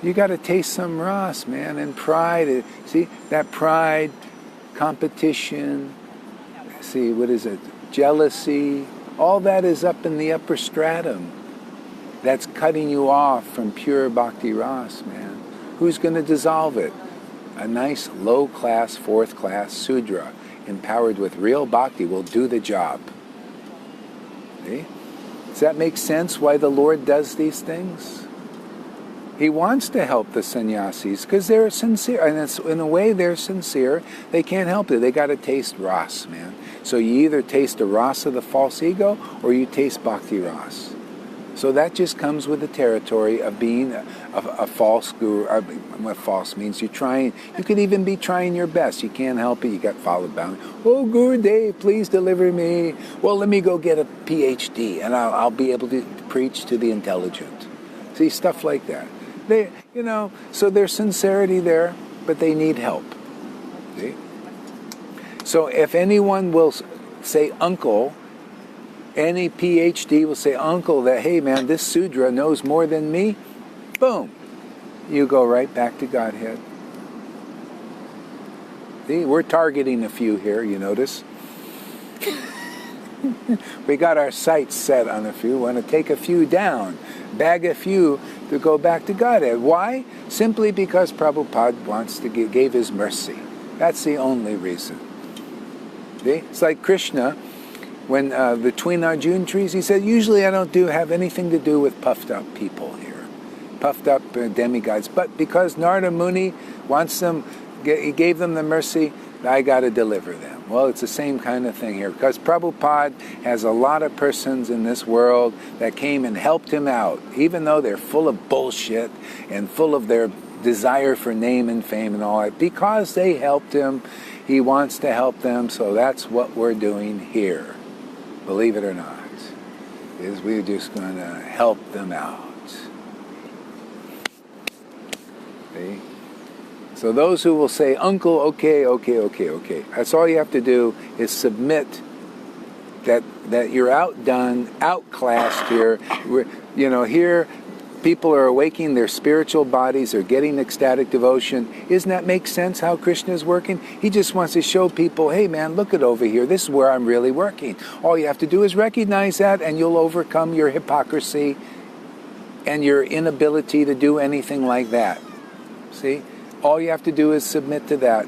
You got to taste some Ras, man, and pride. See, that pride, competition, see, what is it? Jealousy, all that is up in the upper stratum. That's cutting you off from pure Bhakti Ras, man. Who's going to dissolve it? A nice low-class, fourth-class Sudra, empowered with real Bhakti, will do the job. See? Does that make sense why the Lord does these things? He wants to help the sannyasis because they're sincere. And it's, in a way, they're sincere. They can't help it. They got to taste Ras, man. So you either taste the Ras of the false ego or you taste Bhakti Ras. So that just comes with the territory of being a false guru. What false means, you're trying. You could even be trying your best. You can't help it. You got followed by, oh, Gurudev, please deliver me. Well, let me go get a PhD, and I'll be able to preach to the intelligent. See, stuff like that. They, you know, so there's sincerity there, but they need help. See? So if anyone will say uncle, any PhD will say uncle that, hey man, this Sudra knows more than me, boom, you go right back to Godhead. See, we're targeting a few here, you notice. We got our sights set on a few, want to take a few down, bag a few to go back to Godhead. Why? Simply because Prabhupada wants to gave his mercy. That's the only reason. See? It's like Krishna, when between Arjuna trees, he said, usually I don't have anything to do with puffed up people here, puffed up demigods. But because Narada Muni wants them, he gave them the mercy, I got to deliver them. Well, it's the same kind of thing here, because Prabhupada has a lot of persons in this world that came and helped him out, even though they're full of bullshit and full of their desire for name and fame and all that. Because they helped him, he wants to help them, so that's what we're doing here. Believe it or not, is we're just going to help them out. See? So those who will say, uncle, okay. That's all you have to do is submit that you're outdone, outclassed here. Here people are awakening their spiritual bodies, they're getting ecstatic devotion. Isn't that make sense how Krishna is working? He just wants to show people, hey man, look at over here. This is where I'm really working. All you have to do is recognize that and you'll overcome your hypocrisy and your inability to do anything like that. See? All you have to do is submit to that.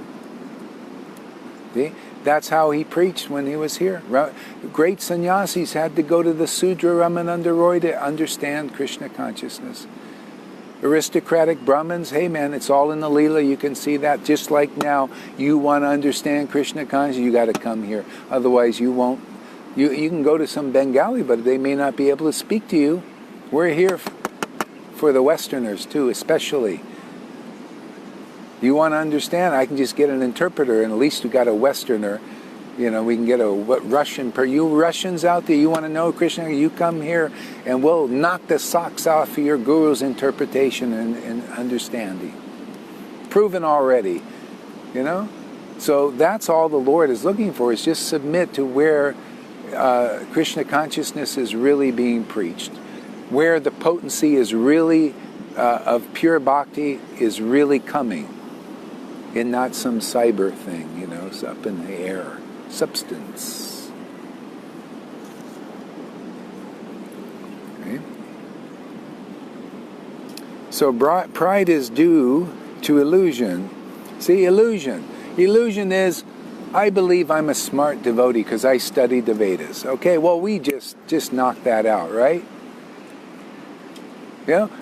See? That's how he preached when he was here. Great sannyasis had to go to the Sudra Ramananda Roy to understand Krishna consciousness. Aristocratic Brahmins, hey man, it's all in the Leela, you can see that. Just like now, you want to understand Krishna consciousness, you got to come here. Otherwise you won't. You can go to some Bengali, but they may not be able to speak to you. We're here for the Westerners too, especially. You want to understand, I can just get an interpreter, and at least we got a Westerner. We can get a Russian. You Russians out there, you want to know Krishna, you come here, and we'll knock the socks off of your guru's interpretation and understanding. Proven already, So that's all the Lord is looking for, is just submit to where Krishna consciousness is really being preached, where the potency is really, of pure bhakti, is really coming. And not some cyber thing, it's up in the air. Substance. Okay. So pride is due to illusion. See, illusion. Illusion is, I believe I'm a smart devotee because I studied the Vedas. Okay, well, we just knocked that out, right?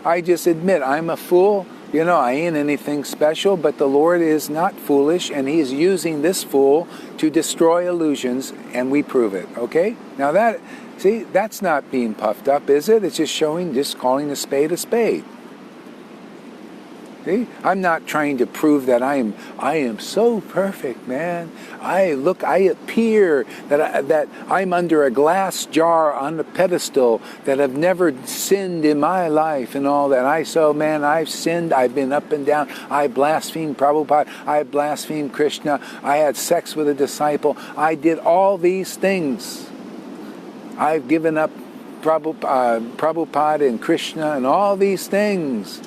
I just admit I'm a fool. I ain't anything special, but the Lord is not foolish, and He is using this fool to destroy illusions, and we prove it, okay? Now that's not being puffed up, is it? It's just calling a spade a spade. See? I'm not trying to prove that I am so perfect, man. I appear that I'm under a glass jar on a pedestal, that I've never sinned in my life and all that. I've sinned. I've been up and down. I blasphemed Prabhupada. I blasphemed Krishna. I had sex with a disciple. I did all these things. I've given up Prabhupada and Krishna and all these things.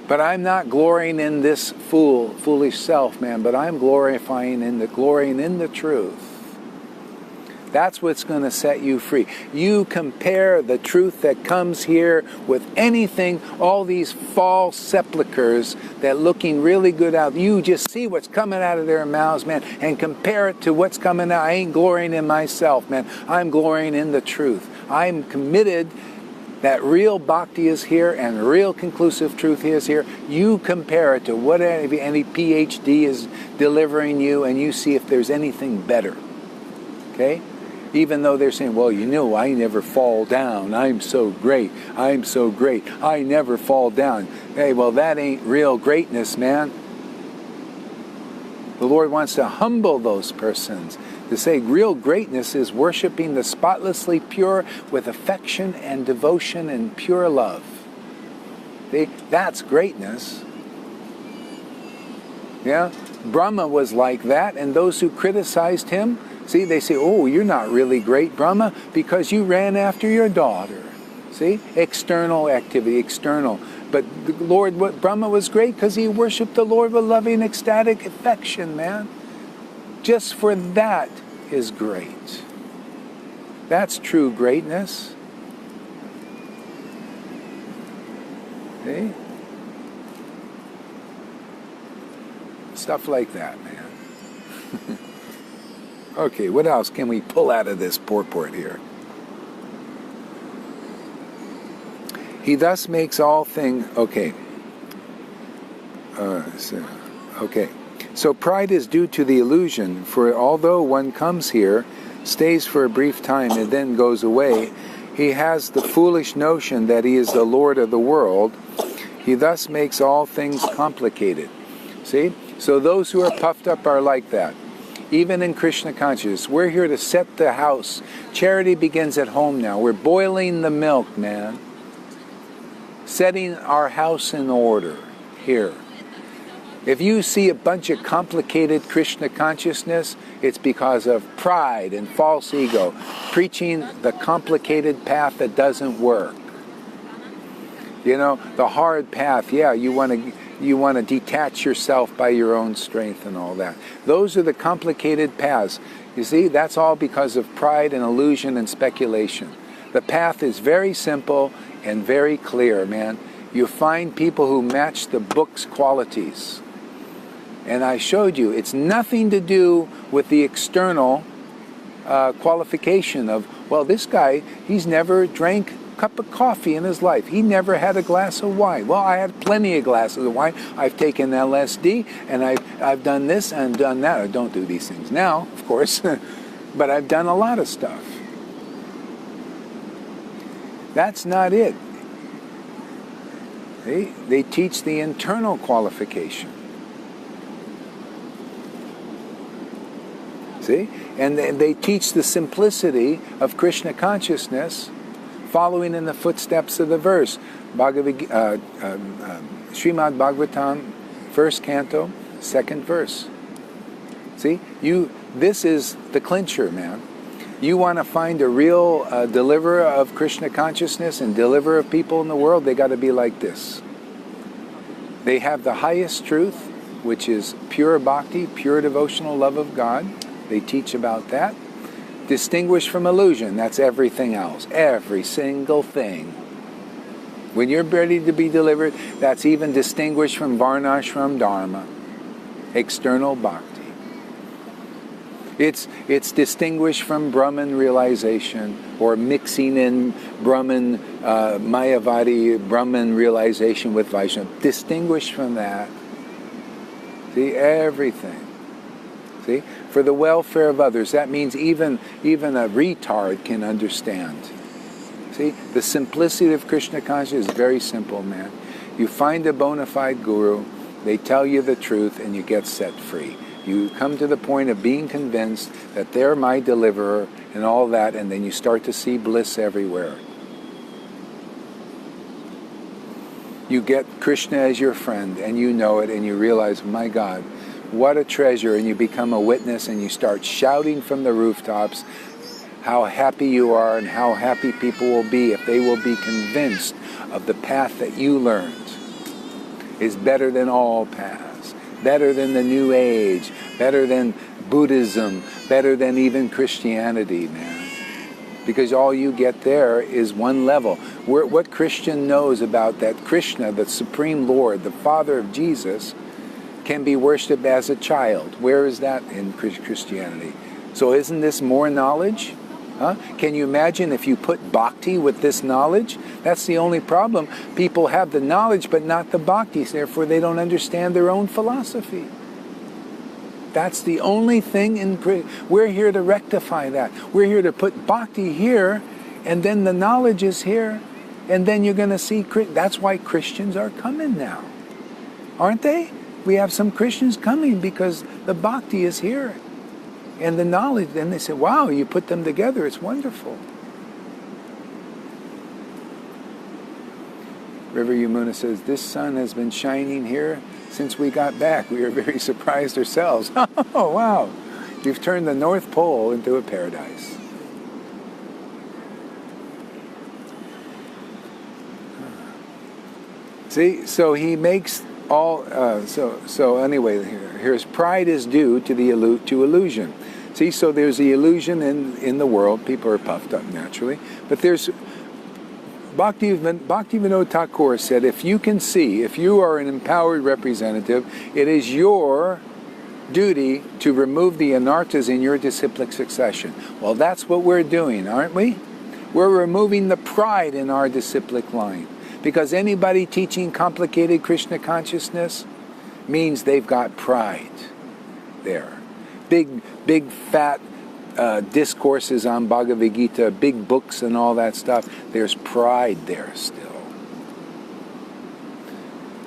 But I'm not glorying in this foolish self, man, but I'm glorying in the truth. That's what's going to set you free. You compare the truth that comes here with anything, all these false sepulchres that looking really good out. You just see what's coming out of their mouths, man, and compare it to what's coming out. I ain't glorying in myself, man. I'm glorying in the truth. I'm committed that real bhakti is here and real conclusive truth is here. You compare it to what any PhD is delivering you, and you see if there's anything better. Okay? Even though they're saying, well, I never fall down. I'm so great. I'm so great. I never fall down. Hey, well, that ain't real greatness, man. The Lord wants to humble those persons. To say real greatness is worshiping the spotlessly pure with affection and devotion and pure love. See, that's greatness. Yeah? Brahma was like that, and those who criticized him, see, they say, oh, you're not really great, Brahma, because you ran after your daughter. See? External activity, external. But the Lord, Brahma was great because he worshipped the Lord with loving, ecstatic affection, man. Just for that is great. That's true greatness. See? Stuff like that, man. Okay, what else can we pull out of this purport here? He thus makes all things... Okay. So pride is due to the illusion, for although one comes here, stays for a brief time, and then goes away, he has the foolish notion that he is the Lord of the world. He thus makes all things complicated. See? So those who are puffed up are like that. Even in Krishna consciousness, we're here to set the house. Charity begins at home now. We're boiling the milk, man. Setting our house in order here. If you see a bunch of complicated Krishna consciousness, it's because of pride and false ego, preaching the complicated path that doesn't work. The hard path, yeah, you want to detach yourself by your own strength and all that. Those are the complicated paths. You see, that's all because of pride and illusion and speculation. The path is very simple and very clear, man. You find people who match the book's qualities. And I showed you, it's nothing to do with the external qualification of, well, this guy, he's never drank a cup of coffee in his life. He never had a glass of wine. Well, I had plenty of glasses of wine. I've taken LSD, and I've done this and done that. I don't do these things now, of course, but I've done a lot of stuff. That's not it. They teach the internal qualification. See? And they teach the simplicity of Krishna consciousness, following in the footsteps of the verse. Srimad Bhagavatam, 1st canto, 2nd verse. See? This is the clincher, man. You want to find a real deliverer of Krishna consciousness and deliverer of people in the world, they got to be like this. They have the highest truth, which is pure bhakti, pure devotional love of God. They teach about that. Distinguished from illusion, that's everything else. Every single thing. When you're ready to be delivered, that's even distinguished from varnashram dharma. External bhakti. It's distinguished from Brahman realization, or mixing in Brahman, Mayavadi Brahman realization with Vaishnava. Distinguished from that. See, everything. See? For the welfare of others. That means even a retard can understand. See? The simplicity of Krishna consciousness is very simple, man. You find a bona fide guru, they tell you the truth, and you get set free. You come to the point of being convinced that they're my deliverer and all that, and then you start to see bliss everywhere. You get Krishna as your friend, and you know it, and you realize, my God, what a treasure, and you become a witness, and you start shouting from the rooftops how happy you are and how happy people will be if they will be convinced of the path that you learned is better than all paths, better than the New Age, better than Buddhism, better than even Christianity, man. Because all you get there is one level. What Christian knows about that Krishna, the Supreme Lord, the Father of Jesus, can be worshipped as a child. Where is that in Christianity? So isn't this more knowledge? Huh? Can you imagine if you put bhakti with this knowledge? That's the only problem. People have the knowledge but not the bhakti, therefore they don't understand their own philosophy. That's the only thing we're here to rectify that. We're here to put bhakti here, and then the knowledge is here, and then you're going to see. That's why Christians are coming now, aren't they? We have some Christians coming because the bhakti is here. And the knowledge, then they say, wow, you put them together, it's wonderful. River Yamuna says, this sun has been shining here since we got back. We are very surprised ourselves. Oh, wow. You've turned the North Pole into a paradise. See, so he makes all, so anyway, here's pride is due to illusion. See, so there's the illusion in the world. People are puffed up naturally. But there's, Bhaktivinoda Thakur said, if you can see, if you are an empowered representative, it is your duty to remove the anarthas in your disciplic succession. Well, that's what we're doing, aren't we? We're removing the pride in our disciplic line. Because anybody teaching complicated Krishna consciousness means they've got pride there. Big fat discourses on Bhagavad-Gita, big books and all that stuff. There's pride there still.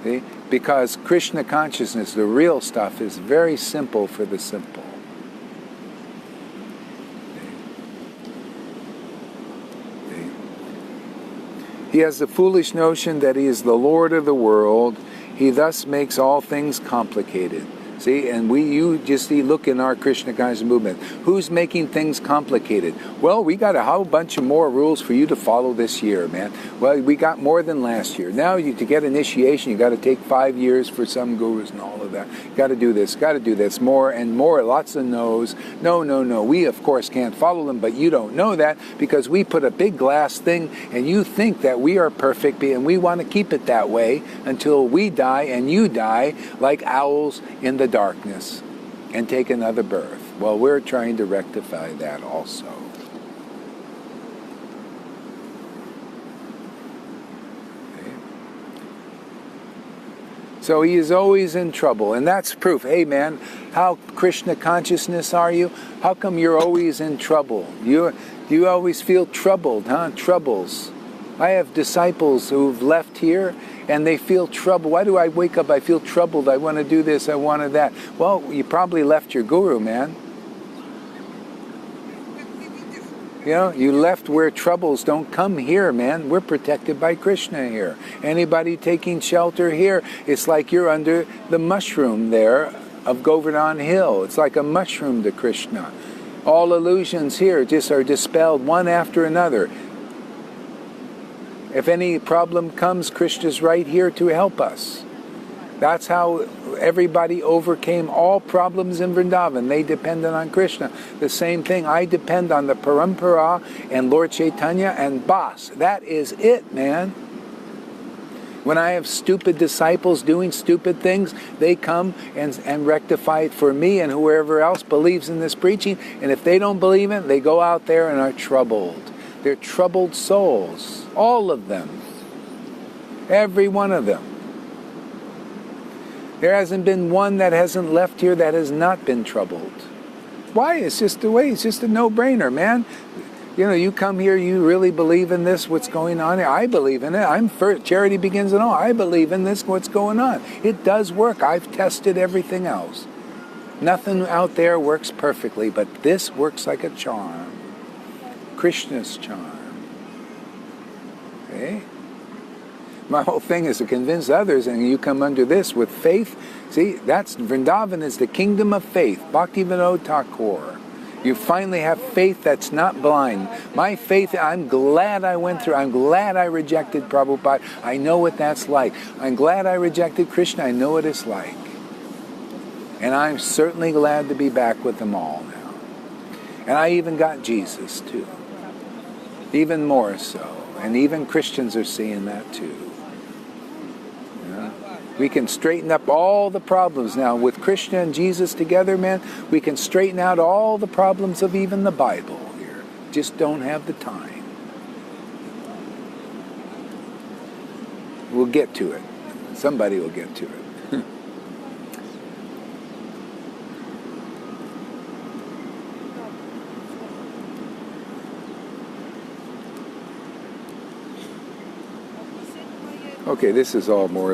See? Because Krishna consciousness, the real stuff, is very simple for the simple. He has the foolish notion that he is the Lord of the world. He thus makes all things complicated. See, and you just look in our Krishna conscious movement. Who's making things complicated? Well, we got a whole bunch of more rules for you to follow this year, man. Well, we got more than last year. Now, to get initiation, you got to take 5 years for some gurus and all of that. You got to do this, got to do this, more and more, lots of no's. No. We, of course, can't follow them, but you don't know that because we put a big glass thing, and you think that we are perfect, and we want to keep it that way until we die and you die like owls in the darkness and take another birth. Well, we're trying to rectify that also. Okay. So he is always in trouble, and that's proof. Hey man, how Krishna consciousness are you? How come you're always in trouble? Do you always feel troubled, huh? Troubles. I have disciples who've left here and they feel trouble. Why do I wake up? I feel troubled. I want to do this. I want to that. Well, you probably left your guru, man. You know, you left where troubles don't come here, man. We're protected by Krishna here. Anybody taking shelter here, it's like you're under the mushroom there of Govardhan Hill. It's like a mushroom to Krishna. All illusions here just are dispelled one after another. If any problem comes, Krishna's right here to help us. That's how everybody overcame all problems in Vrindavan. They depended on Krishna. The same thing, I depend on the Parampara and Lord Chaitanya and Bas. That is it, man. When I have stupid disciples doing stupid things, they come and rectify it for me and whoever else believes in this preaching. And if they don't believe it, they go out there and are troubled. They're troubled souls. All of them. Every one of them. There hasn't been one that hasn't left here that has not been troubled. Why? It's just the way. It's just a no-brainer, man. You come here, you really believe in this, what's going on here? I believe in it. I'm first. Charity begins in all. I believe in this, what's going on. It does work. I've tested everything else. Nothing out there works perfectly, but this works like a charm. Krishna's charm. Okay? My whole thing is to convince others, and you come under this with faith. See, that's Vrindavan is the kingdom of faith. Bhakti-vinod Thakur. You finally have faith that's not blind. My faith, I'm glad I went through. I'm glad I rejected Prabhupada. I know what that's like. I'm glad I rejected Krishna. I know what it's like. And I'm certainly glad to be back with them all now. And I even got Jesus too. Even more so. And even Christians are seeing that too. We can straighten up all the problems now. With Krishna and Jesus together, man, we can straighten out all the problems of even the Bible here. Just don't have the time. We'll get to it. Somebody will get to it. Okay, this is all more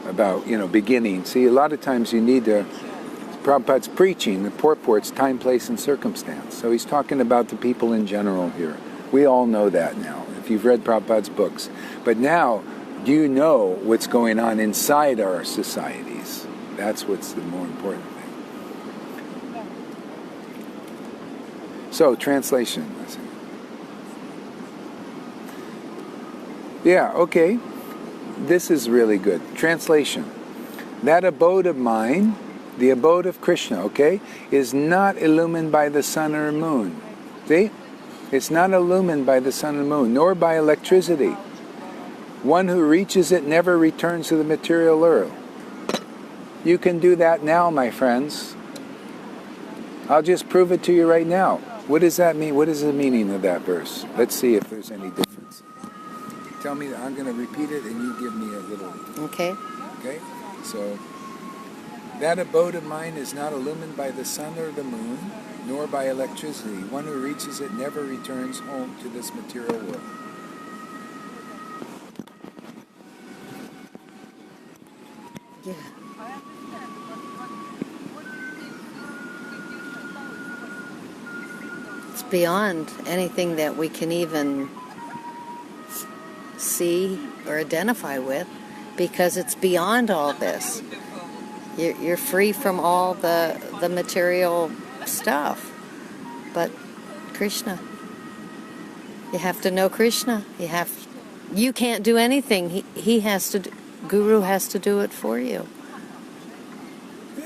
about beginning. See, a lot of times you need to. Prabhupada's preaching, the purport's time, place, and circumstance. So he's talking about the people in general here. We all know that now, if you've read Prabhupada's books. But now, do you know what's going on inside our societies? That's what's the more important thing. So, translation. Yeah, okay. This is really good. Translation. That abode of mine, the abode of Krishna, okay, is not illumined by the sun or moon. See? It's not illumined by the sun and moon, nor by electricity. One who reaches it never returns to the material world. You can do that now, my friends. I'll just prove it to you right now. What does that mean? What is the meaning of that verse? Let's see if there's any difference. Tell me, I'm going to repeat it and you give me a little... Okay. Okay? So, that abode of mine is not illumined by the sun or the moon, nor by electricity. One who reaches it never returns home to this material world. Yeah. It's beyond anything that we can even see or identify with, because it's beyond all this. You're free from all the material stuff, but Krishna. You have to know Krishna. You can't do anything. He has to. Guru has to do it for you.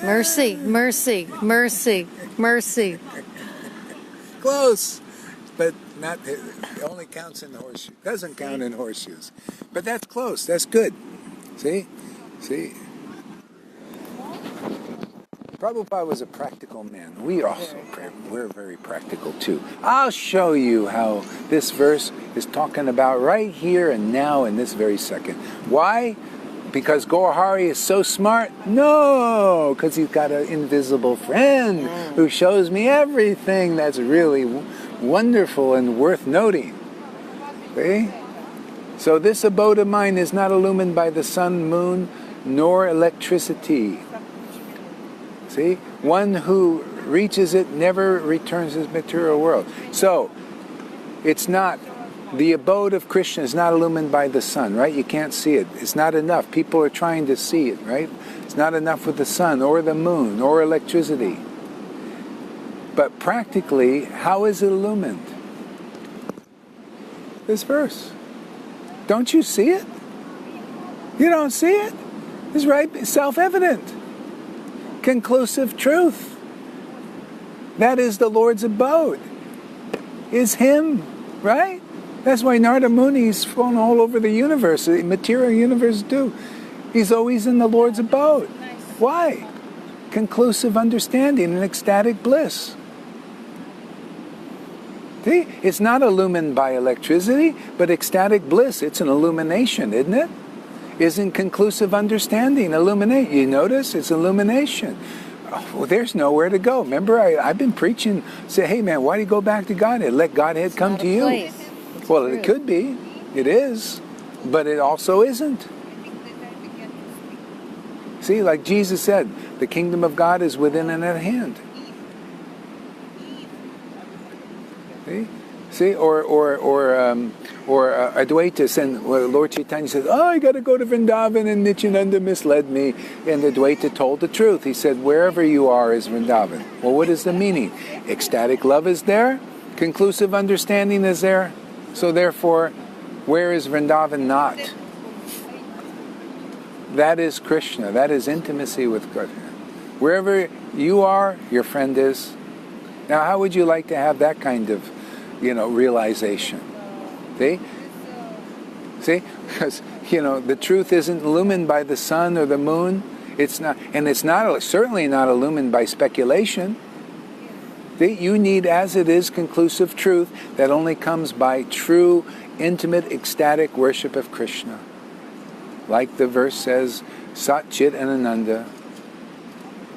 Mercy, mercy, mercy, mercy. Close, but not. It only counts in the horseshoe. Doesn't count in horseshoes, but that's close. That's good. See. Prabhupada was a practical man. We're very practical too. I'll show you how this verse is talking about right here and now in this very second. Why? Because Gaurahari is so smart? No, because he's got an invisible friend who shows me everything that's really wonderful and worth noting. See? So this abode of mine is not illumined by the sun, moon, nor electricity. See? One who reaches it never returns to this material world. So, it's not, the abode of Krishna is not illumined by the sun, right? You can't see it. It's not enough. People are trying to see it, right? It's not enough with the sun or the moon or electricity. But practically, how is it illumined? This verse. Don't you see it? You don't see it? It's right, self-evident. Conclusive truth. That is the Lord's abode. Is Him, right? That's why Narada Muni's flown all over the universe, the material universe too. He's always in the Lord's abode. Why? Conclusive understanding and ecstatic bliss. See? It's not illumined by electricity, but ecstatic bliss. It's an illumination, isn't it? Isn't conclusive understanding illuminate? You notice? It's illumination. well, there's nowhere to go. Remember, I've been preaching, say, hey man, why do you go back to Godhead? Let Godhead come to you. Well, it could be. It is. But it also isn't. See, like Jesus said, the kingdom of God is within and at hand. See, or Advaita, and Lord Chaitanya says, oh, I got to go to Vrindavan, and Nityananda misled me. And Advaita told the truth. He said, wherever you are is Vrindavan. Well, what is the meaning? Ecstatic love is there. Conclusive understanding is there. So therefore, where is Vrindavan not? That is Krishna. That is intimacy with Krishna. Wherever you are, your friend is. Now, how would you like to have that kind of, realization? See? Because, the truth isn't illumined by the sun or the moon. It's not, and it's not certainly not illumined by speculation. See? You need, as it is, conclusive truth that only comes by true, intimate, ecstatic worship of Krishna. Like the verse says, Sat, Chit, and Ananda.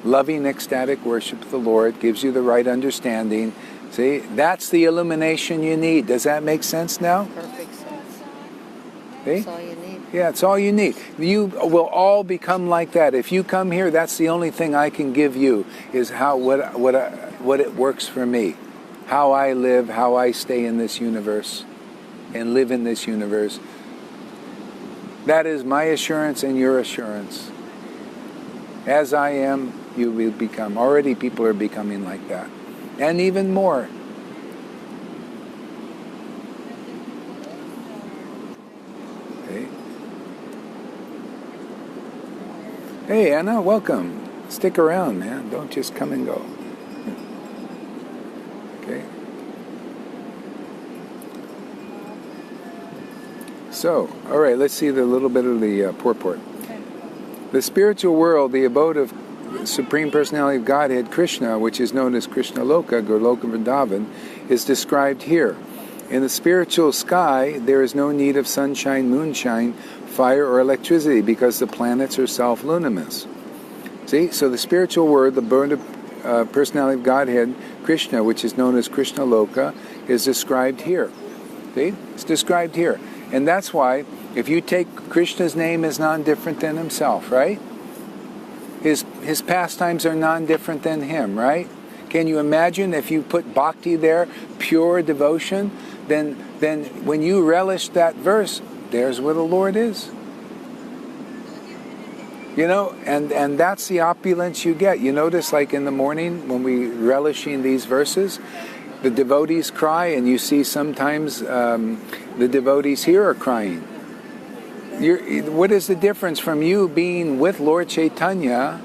Loving, ecstatic worship of the Lord gives you the right understanding. See, that's the illumination you need. Does that make sense now? Perfect sense. See? That's all you need. Yeah, it's all you need. You will all become like that. If you come here, that's the only thing I can give you, is what it works for me. How I live, how I stay in this universe and live in this universe. That is my assurance and your assurance. As I am, you will become. Already people are becoming like that. And even more. Okay. Hey, Anna, welcome. Stick around, man. Don't just come and go. Okay. So, all right, let's see the little bit of the purport. The spiritual world, the abode of the Supreme Personality of Godhead, Krishna, which is known as Krishna Loka, Goloka Vrindavan, is described here. In the spiritual sky, there is no need of sunshine, moonshine, fire, or electricity, because the planets are self-luminous. See, so the spiritual world, the abode of Personality of Godhead, Krishna, which is known as Krishna Loka, is described here. See, it's described here. And that's why, if you take Krishna's name as non-different than himself, right? His pastimes are non-different than him, right? Can you imagine if you put Bhakti there, pure devotion, then when you relish that verse, there's where the Lord is. And that's the opulence you get. You notice, like in the morning, when we relishing these verses, the devotees cry, and you see sometimes the devotees here are crying. What is the difference from you being with Lord Chaitanya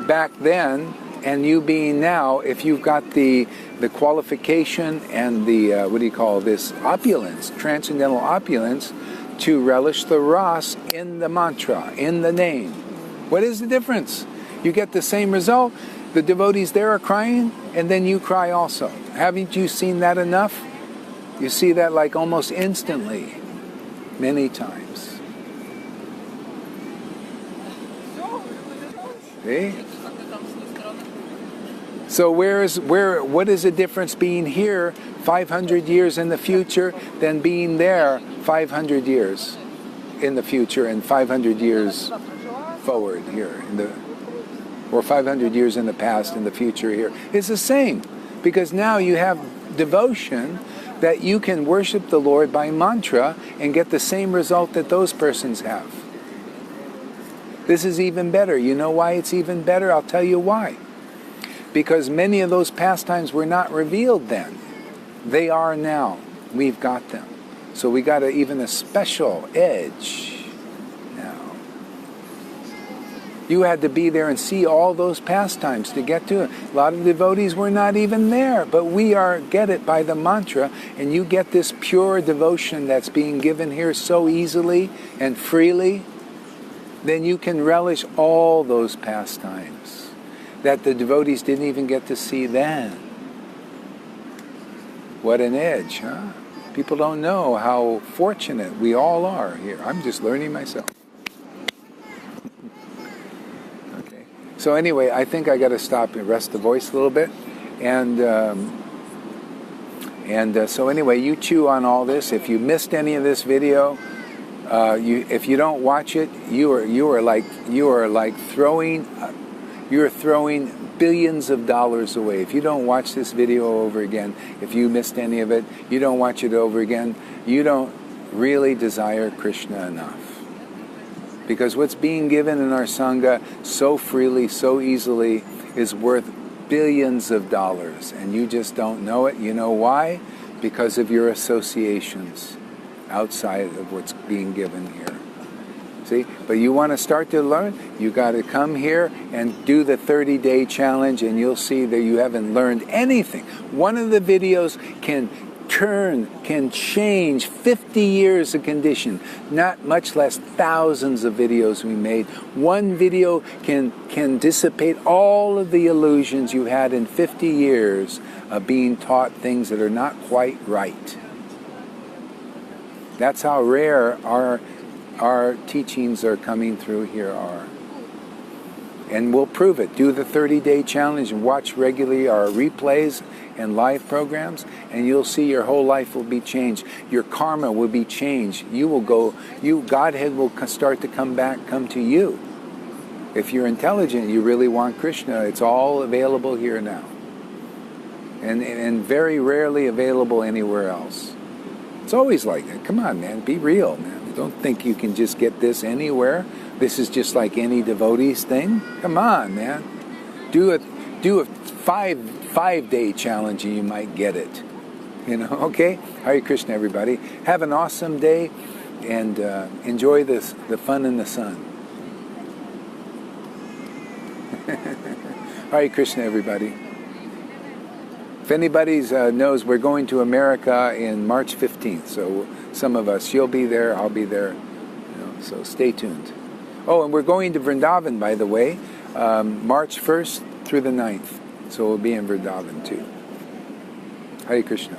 back then and you being now, if you've got the qualification and the, opulence, transcendental opulence, to relish the ras in the mantra, in the name? What is the difference? You get the same result. The devotees there are crying, and then you cry also. Haven't you seen that enough? You see that like almost instantly, many times. See? So what is the difference being here 500 years in the future than being there 500 years in the future and 500 years forward here or 500 years in the past and the future here? It's the same, because now you have devotion that you can worship the Lord by mantra and get the same result that those persons have. This is even better. You know why it's even better? I'll tell you why. Because many of those pastimes were not revealed then. They are now. We've got them. So we got even a special edge now. You had to be there and see all those pastimes to get to it. A lot of devotees were not even there, but we get it by the mantra, and you get this pure devotion that's being given here so easily and freely. Then you can relish all those pastimes that the devotees didn't even get to see then. What an edge, huh? People don't know how fortunate we all are here. I'm just learning myself. Okay. So anyway, I think I got to stop and rest the voice a little bit. And so anyway, you chew on all this. If you missed any of this video, if you don't watch it, you're throwing billions of dollars away. If you don't watch this video over again, if you missed any of it, you don't watch it over again, you don't really desire Krishna enough. Because what's being given in our Sangha so freely, so easily, is worth billions of dollars. And you just don't know it. You know why? Because of your associations outside of what's being given here. See? But you want to start to learn, you got to come here and do the 30-day challenge, and you'll see that you haven't learned anything. One of the videos can change 50 years of condition, not much less thousands of videos we made. One video can dissipate all of the illusions you had in 50 years of being taught things that are not quite right. That's how rare our teachings are coming through here are. And we'll prove it. Do the 30-day challenge and watch regularly our replays and live programs, and you'll see your whole life will be changed. Your karma will be changed. Godhead will start to come to you. If you're intelligent, you really want Krishna, it's all available here now. And very rarely available anywhere else. It's always like that. Come on, man, be real, man. Don't think you can just get this anywhere. This is just like any devotee's thing. Come on, man. Do a 5-day challenge and you might get it. Okay? Hare Krishna, everybody. Have an awesome day and enjoy the fun in the sun. Hare Krishna, everybody. If anybody knows, we're going to America in March 15th. So some of us, you'll be there, I'll be there. So stay tuned. Oh, and we're going to Vrindavan, by the way, March 1st through the 9th. So we'll be in Vrindavan too. Hare Krishna.